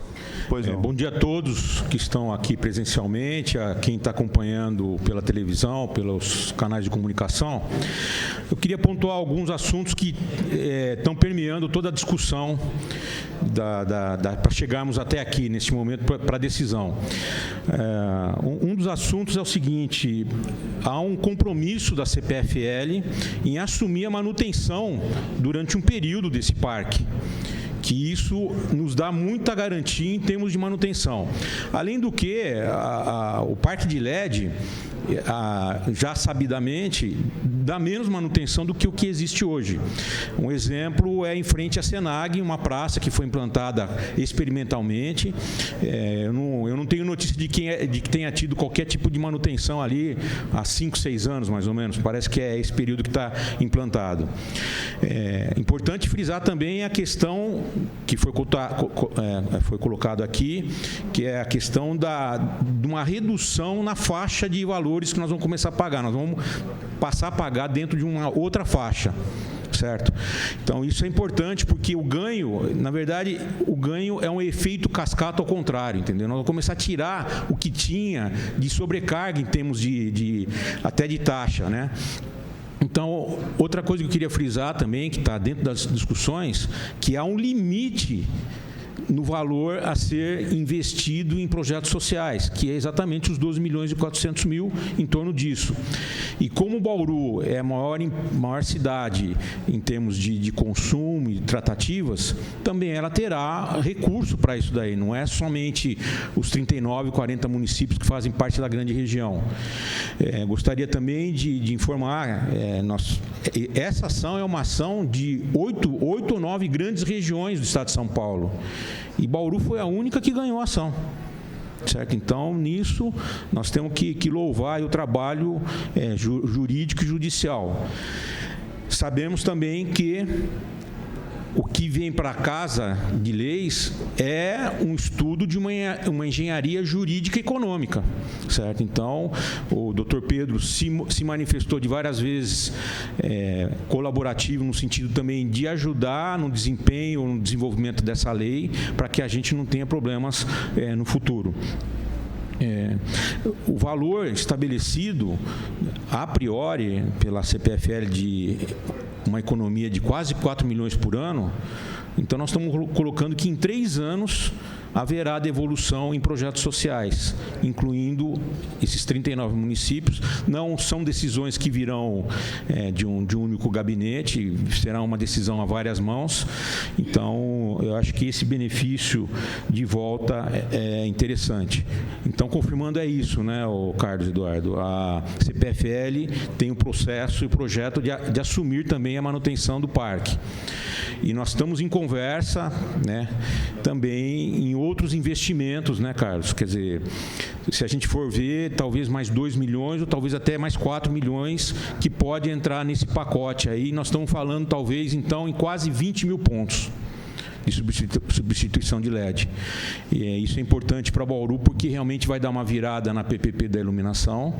Pois não. Bom dia a todos que estão aqui presencialmente, a quem está acompanhando pela televisão, pelos canais de comunicação. Eu queria pontuar alguns assuntos que estão permeando toda a discussão para chegarmos até aqui, neste momento, para a decisão. Um dos assuntos é o seguinte: há um compromisso da CPFL em assumir a manutenção durante um período desse parque, que isso nos dá muita garantia em termos de manutenção. Além do que, o parque de LED, já sabidamente, dá menos manutenção do que o que existe hoje. Um exemplo é em frente à Senag, uma praça que foi implantada experimentalmente. Eu não tenho notícia de que tenha tido qualquer tipo de manutenção ali há 5, 6 anos, mais ou menos. Parece que é esse período que está implantado. É importante frisar também a questão que foi colocado aqui, que é a questão de uma redução na faixa de valores que nós vamos começar a pagar. Nós vamos passar a pagar dentro de uma outra faixa, certo? Então, isso é importante porque o ganho, na verdade, o ganho é um efeito cascata ao contrário, entendeu? Nós vamos começar a tirar o que tinha de sobrecarga em termos até de taxa, né? Então, outra coisa que eu queria frisar também, que está dentro das discussões, que há um limite no valor a ser investido em projetos sociais, que é exatamente os 12.400.000 em torno disso. E como Bauru é a maior cidade em termos de consumo e tratativas, também ela terá recurso para isso daí, não é somente os 39, 40 municípios que fazem parte da grande região. Gostaria também de informar, essa ação é uma ação de 8 ou 9 grandes regiões do estado de São Paulo. E Bauru foi a única que ganhou a ação. Certo? Então, nisso, nós temos que louvar o trabalho jurídico e judicial. Sabemos também que o que vem para casa de leis é um estudo de uma engenharia jurídica e econômica, certo? Então, o doutor Pedro se manifestou de várias vezes colaborativo no sentido também de ajudar no desempenho, no desenvolvimento dessa lei, para que a gente não tenha problemas no futuro. O valor estabelecido a priori pela CPFL de uma economia de quase 4 milhões por ano, então nós estamos colocando que em 3 anos haverá devolução em projetos sociais, incluindo esses 39 municípios. Não são decisões que virão de um único gabinete, será uma decisão a várias mãos. Então, eu acho que esse benefício de volta é interessante. Então, confirmando isso, né, o Carlos Eduardo, a CPFL tem o processo e o projeto de assumir também a manutenção do parque. E nós estamos em conversa, né, também em outros investimentos, né, Carlos? Quer dizer, se a gente for ver, talvez mais 2 milhões ou talvez até mais 4 milhões que pode entrar nesse pacote aí. Nós estamos falando, talvez, então, em quase 20 mil pontos de substituição de LED. E isso é importante para Bauru, porque realmente vai dar uma virada na PPP da iluminação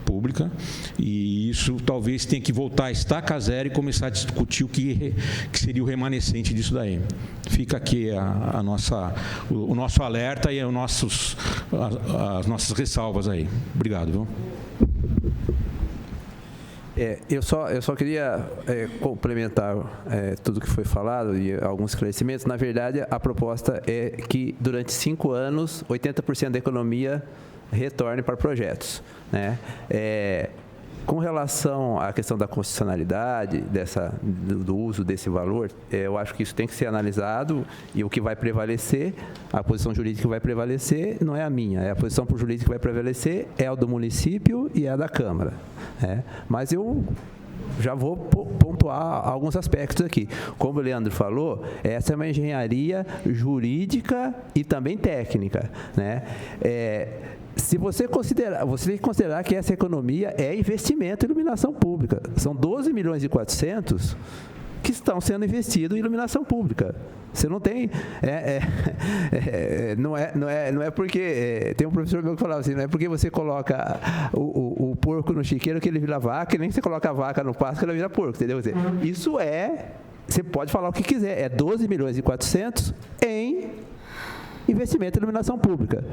pública, e isso talvez tenha que voltar a estaca zero e começar a discutir o que seria o remanescente disso daí. Fica aqui o nosso alerta e as nossas ressalvas aí. Obrigado, viu? Eu só queria complementar tudo que foi falado e alguns esclarecimentos. Na verdade, a proposta é que durante 5 anos, 80% da economia retorne para projetos, né? Com relação à questão da constitucionalidade, do uso desse valor, eu acho que isso tem que ser analisado, e o que vai prevalecer, a posição jurídica que vai prevalecer não é a minha, a posição jurídica que vai prevalecer é a do município e a da Câmara. Mas eu já vou pontuar alguns aspectos aqui. Como o Leandro falou, essa é uma engenharia jurídica e também técnica, né? Se você considerar, você tem que considerar que essa economia é investimento em iluminação pública. São 12 milhões e 400 que estão sendo investidos em iluminação pública. Você não tem... não é porque... tem um professor meu que falava assim, não é porque você coloca o porco no chiqueiro que ele vira vaca, e nem que você coloca a vaca no pasto que ela vira porco, entendeu? Isso você pode falar o que quiser, é 12 milhões e 400 em investimento em iluminação pública.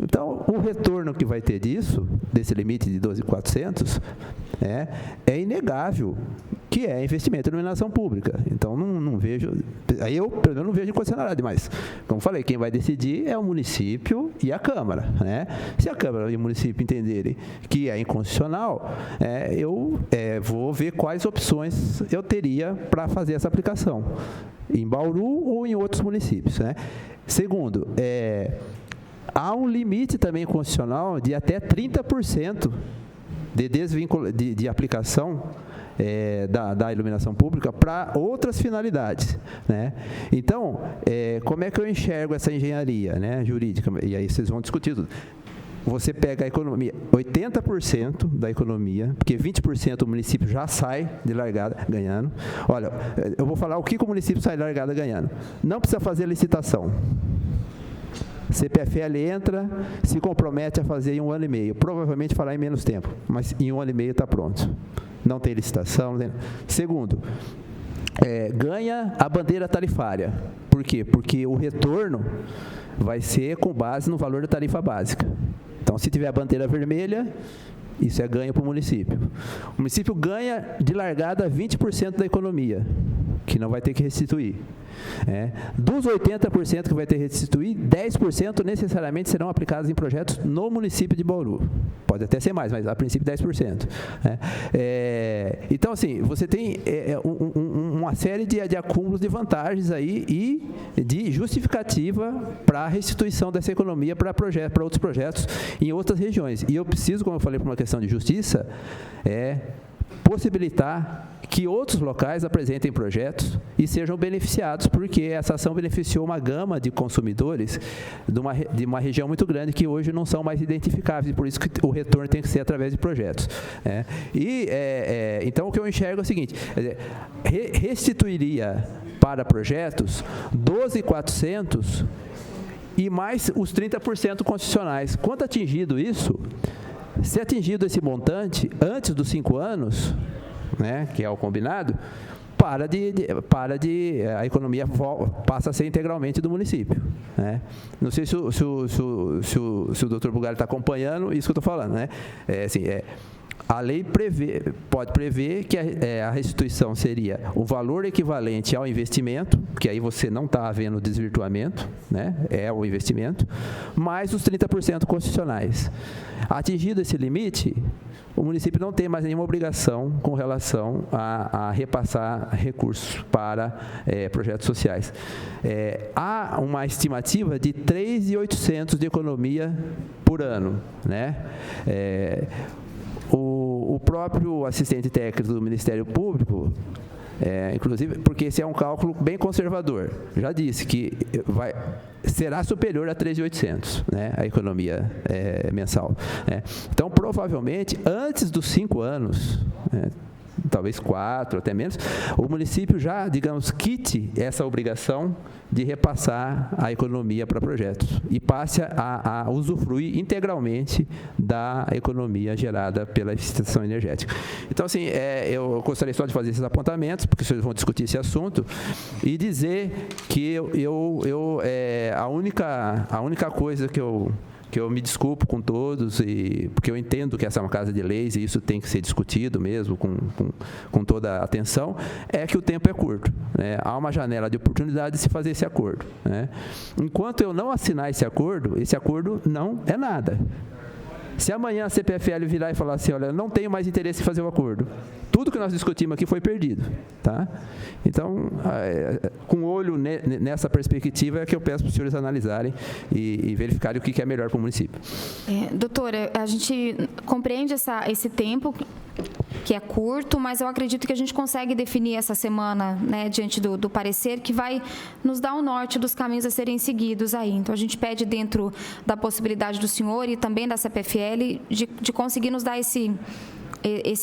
Então, o retorno que vai ter disso, desse limite de 12.400, é inegável, que é investimento em iluminação pública. Então, não vejo... Aí eu, pelo menos, não vejo inconstitucionalidade, mas, como falei, quem vai decidir é o município e a Câmara, né? Se a Câmara e o município entenderem que é inconstitucional, eu vou ver quais opções eu teria para fazer essa aplicação, em Bauru ou em outros municípios, né? Segundo, há um limite também constitucional de até 30% de aplicação da iluminação pública para outras finalidades, né? Então, como é que eu enxergo essa engenharia, né, jurídica? E aí vocês vão discutir tudo. Você pega a economia, 80% da economia, porque 20% o município já sai de largada ganhando. Olha, eu vou falar o que o município sai de largada ganhando. Não precisa fazer licitação. CPFL entra, se compromete a fazer em 1 ano e meio. Provavelmente fará em menos tempo, mas em 1 ano e meio está pronto. Não tem licitação. Não tem... Segundo, ganha a bandeira tarifária. Por quê? Porque o retorno vai ser com base no valor da tarifa básica. Então, se tiver a bandeira vermelha, isso é ganho para o município. O município ganha de largada 20% da economia, que não vai ter que restituir. Dos 80% que vai ter que restituir, 10% necessariamente serão aplicados em projetos no município de Bauru. Pode até ser mais, mas a princípio 10%. Então, assim, você tem uma série de acúmulos de vantagens aí e de justificativa para a restituição dessa economia para outros projetos em outras regiões. E eu preciso, como eu falei, por uma questão de justiça, possibilitar que outros locais apresentem projetos e sejam beneficiados, porque essa ação beneficiou uma gama de consumidores de uma região muito grande que hoje não são mais identificáveis, e por isso que o retorno tem que ser através de projetos. Então, o que eu enxergo é o seguinte, restituiria para projetos 12.400 e mais os 30% concessionais. Quando atingido isso, se atingido esse montante antes dos 5 anos, né, que é o combinado, a economia passa a ser integralmente do município, né? Não sei se o doutor Bugalho está acompanhando isso que eu estou falando, né? A lei pode prever que a restituição seria o valor equivalente ao investimento, que aí você não está havendo desvirtuamento, né? É o investimento, mais os 30% concessionais. Atingido esse limite, o município não tem mais nenhuma obrigação com relação a repassar recursos para projetos sociais. Há uma estimativa de 3.800 de economia por ano, né? O próprio assistente técnico do Ministério Público, inclusive, porque esse é um cálculo bem conservador, já disse que será superior a 3.800, né, a economia mensal. Né? Então, provavelmente, antes dos 5 anos, talvez 4, até menos, o município já, digamos, quite essa obrigação de repassar a economia para projetos e passe a usufruir integralmente da economia gerada pela eficiência energética. Então, assim, eu gostaria só de fazer esses apontamentos, porque vocês vão discutir esse assunto, e dizer que a única coisa que eu me desculpo com todos, porque eu entendo que essa é uma casa de leis e isso tem que ser discutido mesmo com toda a atenção, é que o tempo é curto, né? Há uma janela de oportunidade de se fazer esse acordo, né? Enquanto eu não assinar esse acordo não é nada. Se amanhã a CPFL virar e falar assim, olha, não tenho mais interesse em fazer o acordo, tudo que nós discutimos aqui foi perdido, tá? Então, com olho nessa perspectiva é que eu peço para os senhores analisarem e verificarem o que é melhor para o município. Doutora, a gente compreende esse tempo que é curto, mas eu acredito que a gente consegue definir essa semana, né, diante do parecer, que vai nos dar o norte dos caminhos a serem seguidos aí. Então, a gente pede, dentro da possibilidade do senhor e também da CPFL, de conseguir nos dar esse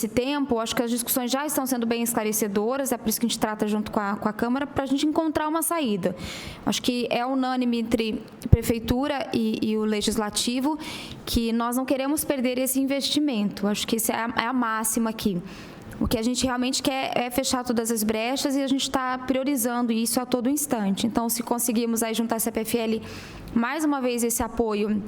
tempo. Acho que as discussões já estão sendo bem esclarecedoras, é por isso que a gente trata junto com a Câmara, para a gente encontrar uma saída. Acho que é unânime entre Prefeitura e o Legislativo que nós não queremos perder esse investimento. Acho que essa é a máxima aqui. O que a gente realmente quer é fechar todas as brechas e a gente está priorizando isso a todo instante. Então, se conseguirmos aí juntar a CPFL, mais uma vez, esse apoio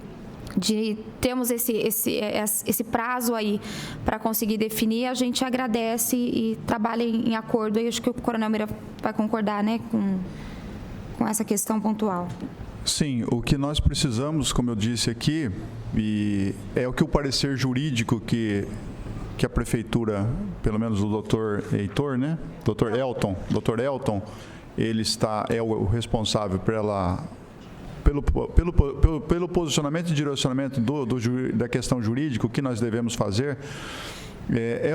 de termos esse prazo aí para conseguir definir, a gente agradece e trabalha em acordo. E acho que o Coronel Meira vai concordar, né, com essa questão pontual. Sim, o que nós precisamos, como eu disse aqui, e é o que o parecer jurídico que a Prefeitura, pelo menos o doutor Heitor, né? Doutor Elton, ele é o responsável pelo posicionamento e direcionamento da questão jurídica, o que nós devemos fazer, é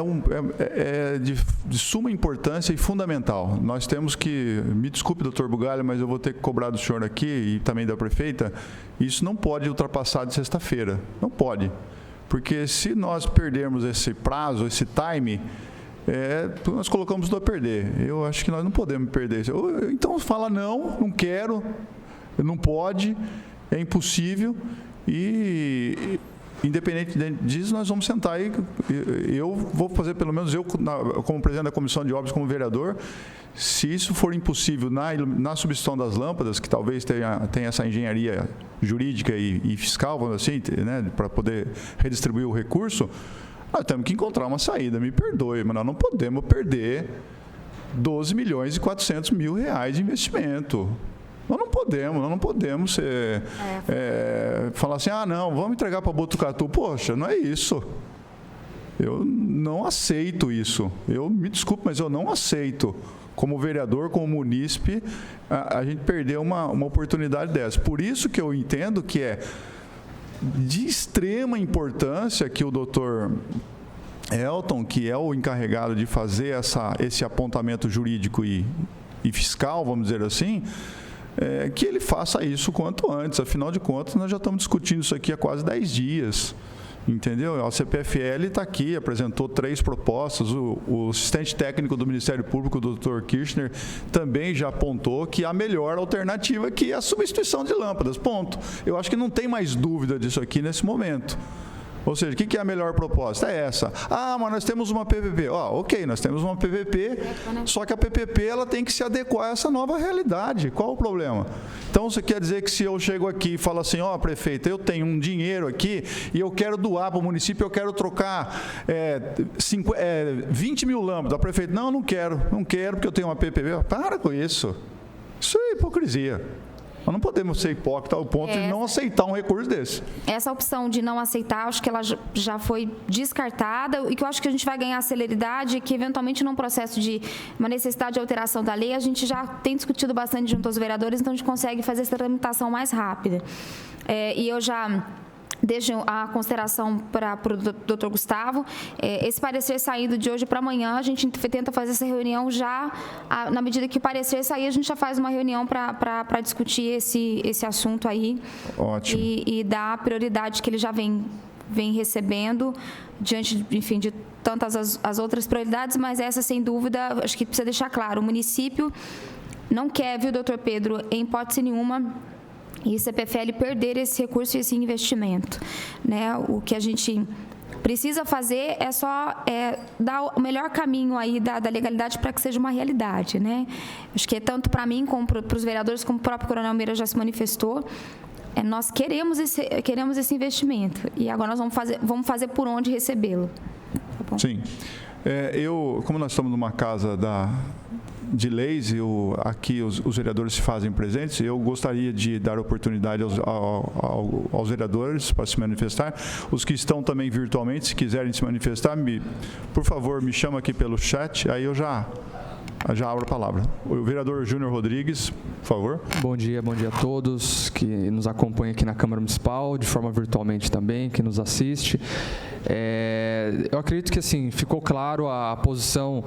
de suma importância e fundamental. Nós temos que, me desculpe, doutor Bugalho, mas eu vou ter que cobrar do senhor aqui e também da prefeita, isso não pode ultrapassar de sexta-feira, não pode, porque se nós perdermos esse prazo, esse time, nós colocamos tudo a perder. Eu acho que nós não podemos perder. Então fala não quero, não pode, é impossível e, independente disso, nós vamos sentar aí. Eu vou fazer, pelo menos eu, como presidente da Comissão de Obras, como vereador, se isso for impossível na substituição das lâmpadas, que talvez tenha essa engenharia jurídica e fiscal, vamos assim, né, para poder redistribuir o recurso, nós temos que encontrar uma saída. Me perdoe, mas nós não podemos perder 12 milhões e 400 mil reais de investimento. Nós não podemos falar assim, não, vamos entregar para Botucatu. Poxa, não é isso. Eu não aceito isso. Eu me desculpe, mas eu não aceito. Como vereador, como munícipe, a gente perdeu uma oportunidade dessa. Por isso que eu entendo que é de extrema importância que o doutor Elton, que é o encarregado de fazer esse apontamento jurídico e fiscal, vamos dizer assim, que ele faça isso quanto antes. Afinal de contas, nós já estamos discutindo isso aqui há quase 10 dias. Entendeu? A CPFL está aqui, apresentou 3 propostas. O assistente técnico do Ministério Público, o doutor Kirchner, também já apontou que a melhor alternativa aqui é a substituição de lâmpadas. Ponto. Eu acho que não tem mais dúvida disso aqui nesse momento. Ou seja, o que é a melhor proposta? É essa. Ah, mas nós temos uma PPP. Ok, nós temos uma PPP, só que a PPP ela tem que se adequar a essa nova realidade. Qual o problema? Então, você quer dizer que se eu chego aqui e falo assim, prefeito, eu tenho um dinheiro aqui e eu quero doar para o município, eu quero trocar 20 mil lâmpadas. O prefeito, não quero porque eu tenho uma PPP. Para com isso. Isso é hipocrisia. Nós não podemos ser hipócritas ao ponto de não aceitar um recurso desse. Essa opção de não aceitar, acho que ela já foi descartada e que eu acho que a gente vai ganhar celeridade, que eventualmente num processo de uma necessidade de alteração da lei, a gente já tem discutido bastante junto aos vereadores, então a gente consegue fazer essa tramitação mais rápida. E eu já deixo a consideração para o doutor Gustavo. Esse parecer saindo de hoje para amanhã, a gente tenta fazer essa reunião já, na medida que o parecer sair, a gente já faz uma reunião para discutir esse assunto aí. Ótimo. E dar a prioridade que ele já vem recebendo, diante, enfim, de tantas as outras prioridades, mas essa, sem dúvida, acho que precisa deixar claro, o município não quer, viu, doutor Pedro, em hipótese nenhuma, e CPFL perder esse recurso e esse investimento, né? O que a gente precisa fazer é só dar o melhor caminho aí da legalidade para que seja uma realidade, né? Acho que tanto para mim como para os vereadores, como o próprio Coronel Meira já se manifestou, nós queremos esse investimento e agora nós vamos fazer por onde recebê-lo. Tá bom? Sim. Como nós estamos numa casa de leis, aqui os vereadores se fazem presentes, eu gostaria de dar oportunidade aos vereadores para se manifestar. Os que estão também virtualmente, se quiserem se manifestar, por favor, me chama aqui pelo chat, aí eu já abro a palavra. O vereador Júnior Rodrigues, por favor. Bom dia a todos que nos acompanham aqui na Câmara Municipal, de forma virtualmente também, que nos assiste. Eu acredito que assim, ficou claro a posição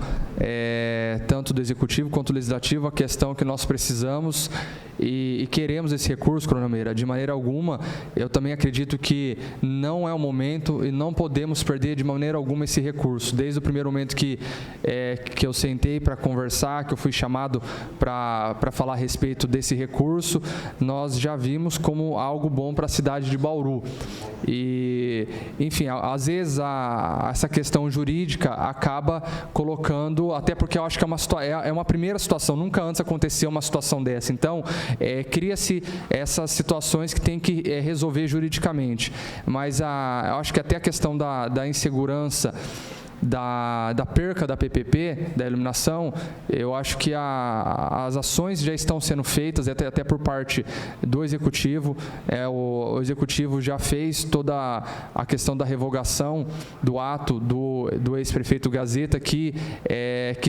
tanto do Executivo quanto do Legislativo, a questão que nós precisamos e queremos esse recurso, Coronel Meira. De maneira alguma, eu também acredito que não é o momento e não podemos perder de maneira alguma esse recurso. Desde o primeiro momento que eu sentei para conversar, que eu fui chamado para falar a respeito desse recurso, nós já vimos como algo bom para a cidade de Bauru. E, enfim, às vezes essa questão jurídica acaba colocando, até porque eu acho que é uma primeira situação, nunca antes aconteceu uma situação dessa. Então, cria-se essas situações que tem que resolver juridicamente. Mas eu acho que até a questão da insegurança, da perca da PPP, da iluminação, eu acho que as ações já estão sendo feitas, até por parte do Executivo. O Executivo já fez toda a questão da revogação do ato do ex-prefeito Gazeta, que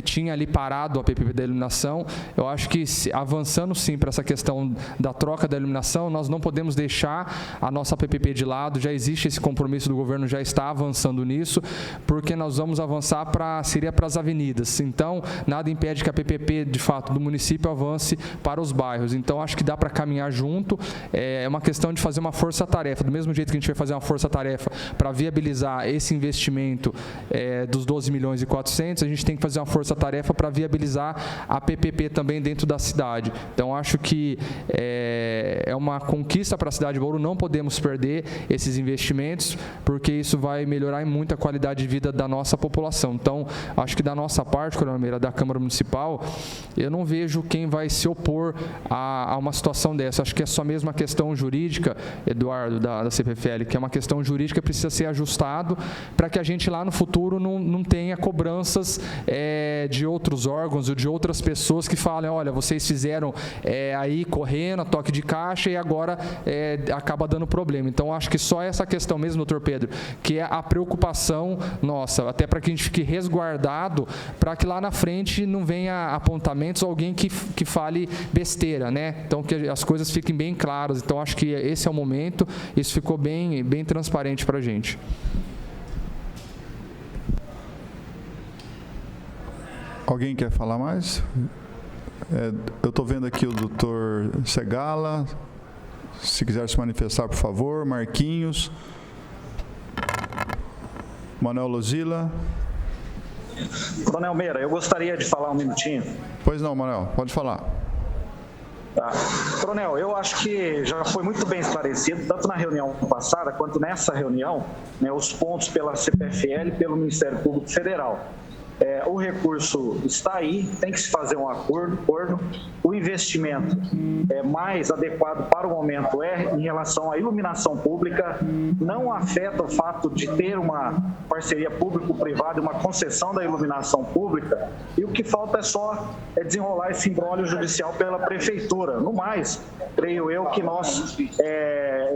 tinha ali parado a PPP da iluminação. Eu acho que, avançando sim para essa questão da troca da iluminação, nós não podemos deixar a nossa PPP de lado. Já existe esse compromisso do governo, já está avançando nisso, porque nós vamos avançar seria para as avenidas. Então, nada impede que a PPP, de fato, do município avance para os bairros. Então, acho que dá para caminhar junto. É uma questão de fazer uma força-tarefa. Do mesmo jeito que a gente vai fazer uma força-tarefa para viabilizar esse investimento dos 12 milhões e 400, a gente tem que fazer uma força-tarefa para viabilizar a PPP também dentro da cidade. Então, acho que é uma conquista para a cidade de Bauru. Não podemos perder esses investimentos, porque isso vai melhorar muito a qualidade de vida da nossa população. Então, acho que da nossa parte, Coronel Meira, da Câmara Municipal, eu não vejo quem vai se opor a uma situação dessa. Acho que é só mesmo a questão jurídica, Eduardo, da CPFL, que é uma questão jurídica que precisa ser ajustado para que a gente lá no futuro não tenha cobranças de outros órgãos ou de outras pessoas que falem, olha, vocês fizeram aí correndo, a toque de caixa e agora acaba dando problema. Então, acho que só essa questão mesmo, doutor Pedro, que é a preocupação nossa, até para que a gente fique resguardado, para que lá na frente não venha apontamentos ou alguém que fale besteira, né? Então, que as coisas fiquem bem claras. Então, acho que esse é o momento, isso ficou bem transparente para a gente. Alguém quer falar mais? Eu estou vendo aqui o doutor Segala, se quiser se manifestar, por favor. Marquinhos. Manuel Lozila. Coronel Meira, eu gostaria de falar um minutinho. Pois não, Manuel, pode falar. Tá. Coronel, eu acho que já foi muito bem esclarecido, tanto na reunião passada quanto nessa reunião, né, os pontos pela CPFL e pelo Ministério Público Federal. O recurso está aí, tem que se fazer um acordo. O investimento mais adequado para o momento em relação à iluminação pública, não afeta o fato de ter uma parceria público-privada e uma concessão da iluminação pública, e o que falta é só desenrolar esse imbróglio judicial pela Prefeitura. No mais, creio eu que nós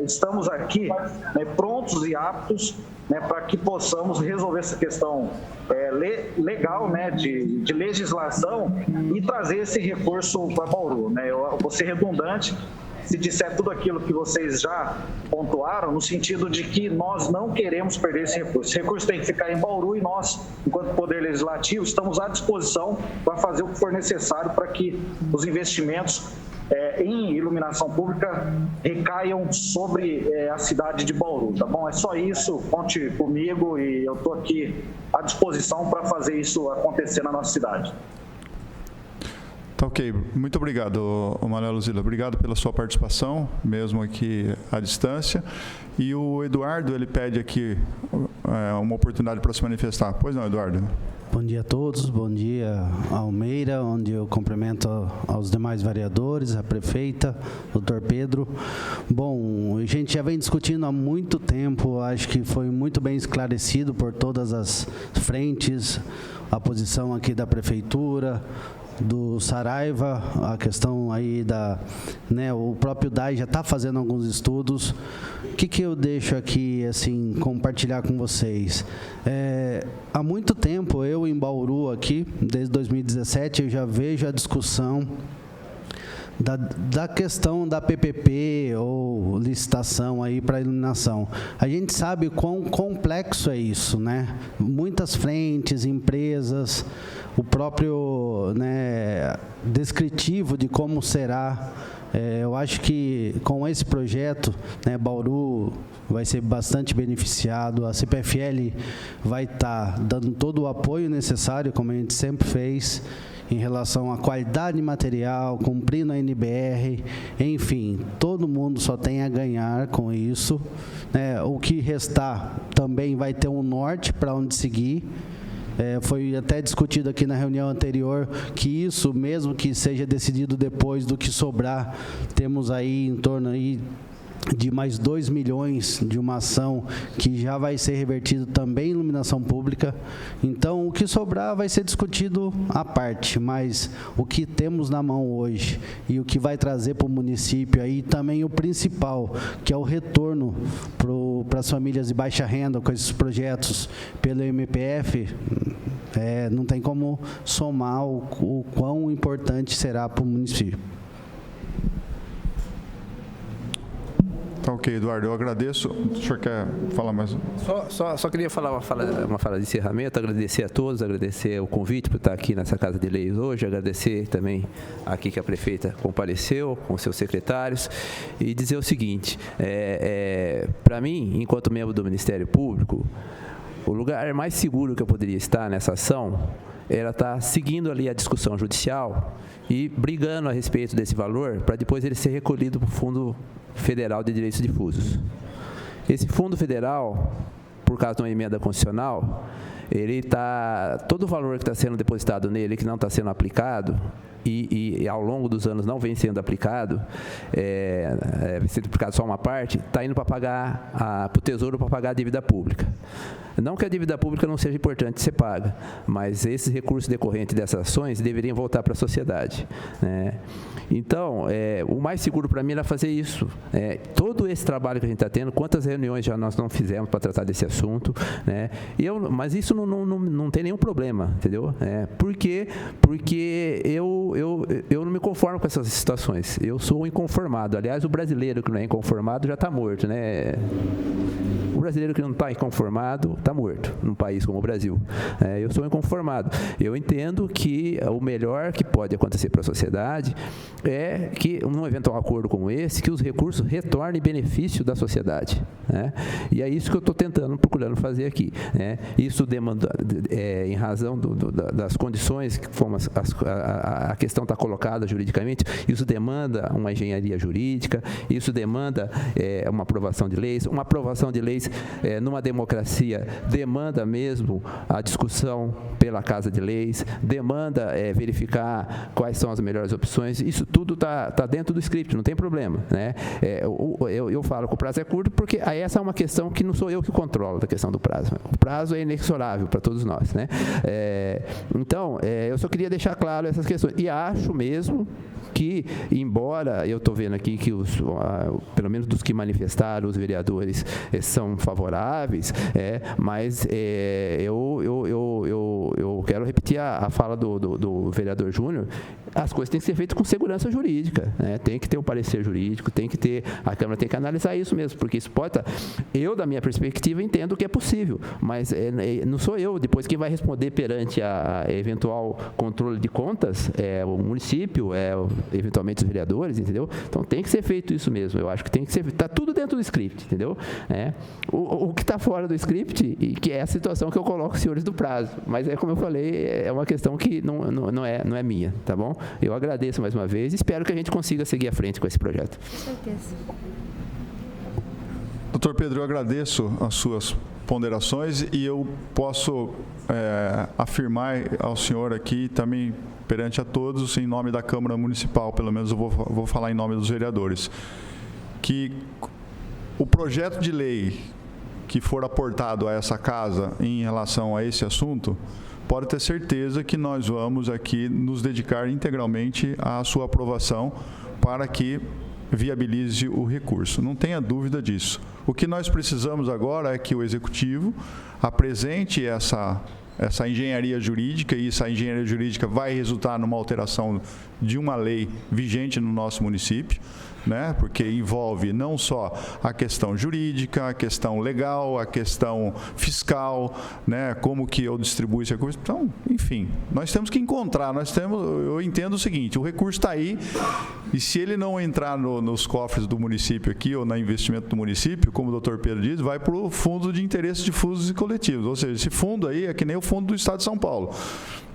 estamos aqui, né, prontos e aptos, né, para que possamos resolver essa questão legal, né, de legislação, e trazer esse recurso para Bauru, né? Eu vou ser redundante se disser tudo aquilo que vocês já pontuaram, no sentido de que nós não queremos perder esse recurso. Esse recurso tem que ficar em Bauru, e nós, enquanto Poder Legislativo, estamos à disposição para fazer o que for necessário para que os investimentos em iluminação pública recaiam sobre a cidade de Bauru, tá bom? É só isso, conte comigo, e eu estou aqui à disposição para fazer isso acontecer na nossa cidade. Tá ok. Muito obrigado, Manuel Luzila. Obrigado pela sua participação, mesmo aqui à distância. E o Eduardo, ele pede aqui uma oportunidade para se manifestar. Pois não, Eduardo? Bom dia a todos, bom dia Almeida, onde eu cumprimento aos demais vereadores, a prefeita, doutor Pedro. Bom, a gente já vem discutindo há muito tempo, acho que foi muito bem esclarecido por todas as frentes, a posição aqui da prefeitura, do Saraiva, a questão aí o próprio DAI já está fazendo alguns estudos. O que eu deixo aqui, assim, compartilhar com vocês? Há muito tempo, eu em Bauru aqui, desde 2017, eu já vejo a discussão da questão da PPP ou licitação aí para iluminação. A gente sabe quão complexo é isso, né? Muitas frentes, empresas, o próprio, né, descritivo de como será. Eu acho que com esse projeto, né, Bauru vai ser bastante beneficiado, a CPFL vai estar dando todo o apoio necessário, como a gente sempre fez, em relação à qualidade de material, cumprindo a NBR, enfim, todo mundo só tem a ganhar com isso, né? O que restar também vai ter um norte para onde seguir. Foi até discutido aqui na reunião anterior que isso, mesmo que seja decidido depois do que sobrar, temos aí em torno aí de mais 2 milhões de uma ação que já vai ser revertido também em iluminação pública. Então, o que sobrar vai ser discutido à parte, mas o que temos na mão hoje e o que vai trazer para o município aí também o principal, que é o retorno para as famílias de baixa renda com esses projetos pelo MPF, não tem como somar o quão importante será para o município. Tá ok, Eduardo, eu agradeço. O senhor quer falar mais? Só queria falar uma fala de encerramento, agradecer a todos, agradecer o convite por estar aqui nessa Casa de Leis hoje, agradecer também aqui que a prefeita compareceu com seus secretários, e dizer o seguinte, para mim, enquanto membro do Ministério Público, o lugar mais seguro que eu poderia estar nessa ação era estar seguindo ali a discussão judicial e brigando a respeito desse valor para depois ele ser recolhido para o Fundo Federal de Direitos Difusos. Esse Fundo Federal, por causa de uma emenda constitucional, todo o valor que está sendo depositado nele, que não está sendo aplicado, e ao longo dos anos não vem sendo aplicado, vem sendo aplicado só uma parte, está indo para pagar para o Tesouro para pagar a dívida pública. Não que a dívida pública não seja importante ser paga, mas esses recursos decorrentes dessas ações deveriam voltar para a sociedade, né? Então, o mais seguro para mim era fazer isso. Todo esse trabalho que a gente está tendo, quantas reuniões já nós não fizemos para tratar desse assunto, né? Mas isso não tem nenhum problema, entendeu? Porque eu não me conformo com essas situações. Eu sou um inconformado. Aliás, o brasileiro que não é inconformado já está morto, né? brasileiro que não está inconformado está morto num país como o Brasil. Eu sou inconformado. Eu entendo que o melhor que pode acontecer para a sociedade é que, num eventual acordo como esse, que os recursos retornem em benefício da sociedade. E é isso que eu estou procurando fazer aqui. Isso demanda, em razão das condições como a questão está colocada juridicamente, isso demanda uma engenharia jurídica, isso demanda uma aprovação de leis. Uma aprovação de leis numa democracia demanda mesmo a discussão pela Casa de Leis, demanda verificar quais são as melhores opções. Isso tudo está dentro do script, não tem problema. Eu falo que o prazo é curto porque essa é uma questão que não sou eu que controlo, da questão do prazo. O prazo é inexorável para todos nós. Então, eu só queria deixar claro essas questões. E acho mesmo que, embora eu estou vendo aqui que pelo menos dos que manifestaram, os vereadores são favoráveis, mas eu quero repetir a fala do vereador Júnior. As coisas têm que ser feitas com segurança jurídica, tem que ter o parecer jurídico, a Câmara tem que analisar isso mesmo, porque isso pode estar. Eu, da minha perspectiva, entendo que é possível, mas não sou eu, depois quem vai responder perante a eventual controle de contas é o município, eventualmente os vereadores, entendeu? Então tem que ser feito isso mesmo, eu acho que tem que ser, está tudo dentro do script, entendeu? O que está fora do script, e que é a situação que eu coloco os senhores do prazo, mas como eu falei, é uma questão que não é minha, tá bom? Eu agradeço mais uma vez e espero que a gente consiga seguir à frente com esse projeto. Com certeza. Doutor Pedro, eu agradeço as suas ponderações e eu posso afirmar ao senhor aqui também perante a todos, em nome da Câmara Municipal, pelo menos eu vou falar em nome dos vereadores, que o projeto de lei que for aportado a essa casa em relação a esse assunto, pode ter certeza que nós vamos aqui nos dedicar integralmente à sua aprovação para que viabilize o recurso. Não tenha dúvida disso. O que nós precisamos agora é que o Executivo apresente essa engenharia jurídica, e essa engenharia jurídica vai resultar numa alteração de uma lei vigente no nosso município, porque envolve não só a questão jurídica, a questão legal, a questão fiscal, como que eu distribuo esse recurso. Então, enfim, nós temos que encontrar, eu entendo o seguinte, o recurso está aí, e se ele não entrar nos cofres do município aqui, ou no investimento do município, como o doutor Pedro diz, vai para o Fundo de Interesse Difusos e Coletivos, ou seja, esse fundo aí é que nem o fundo do Estado de São Paulo.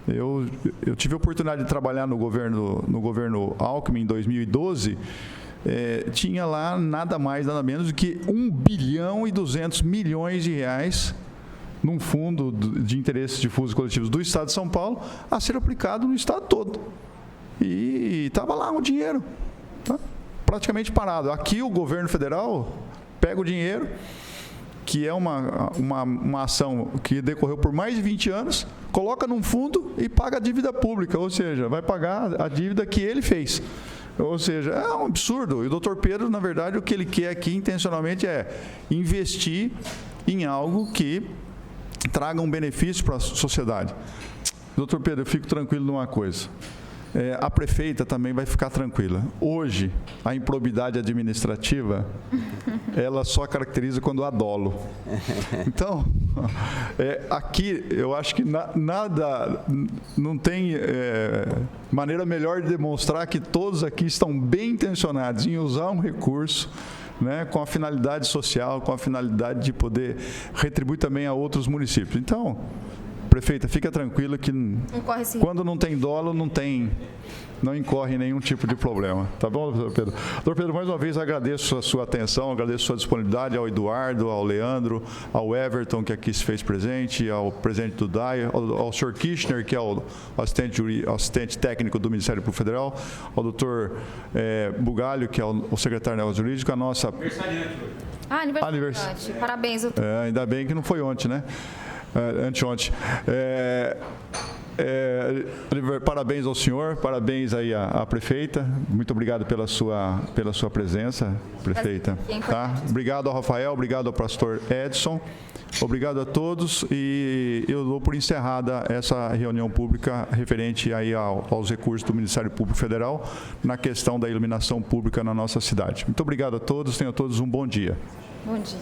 Eu tive a oportunidade de trabalhar no governo Alckmin em 2012, tinha lá nada mais, nada menos do que 1,2 bilhão de reais num fundo de interesses difusos e coletivos do Estado de São Paulo a ser aplicado no Estado todo. E estava lá o dinheiro, praticamente parado. Aqui o governo federal pega o dinheiro, que é uma ação que decorreu por mais de 20 anos, coloca num fundo e paga a dívida pública, ou seja, vai pagar a dívida que ele fez. Ou seja, é um absurdo. E o doutor Pedro, na verdade, o que ele quer aqui intencionalmente é investir em algo que traga um benefício para a sociedade. Doutor Pedro, eu fico tranquilo numa coisa. A prefeita também vai ficar tranquila. Hoje, a improbidade administrativa, ela só caracteriza quando há dolo. Então, aqui, eu acho que não tem maneira melhor de demonstrar que todos aqui estão bem intencionados em usar um recurso, com a finalidade social, com a finalidade de poder retribuir também a outros municípios. Então, prefeita, fica tranquila que quando não tem dolo, não incorre nenhum tipo de problema. Tá bom, doutor Pedro? Doutor Pedro, mais uma vez agradeço a sua atenção, agradeço a sua disponibilidade ao Eduardo, ao Leandro, ao Everton, que aqui se fez presente, ao presidente do DAI, ao senhor Kirchner, que é o assistente técnico do Ministério Público Federal, ao doutor Bugalho, que é o secretário de Negócios Jurídicos, a nossa... Aniversariante. Parabéns, doutor. Ainda bem que não foi ontem, né? Anteontem. Parabéns ao senhor, parabéns aí à prefeita. Muito obrigado pela sua presença, prefeita. Tá? Obrigado ao Rafael, obrigado ao pastor Edson. Obrigado a todos e eu dou por encerrada essa reunião pública referente aí aos recursos do Ministério Público Federal na questão da iluminação pública na nossa cidade. Muito obrigado a todos, tenham todos um bom dia. Bom dia.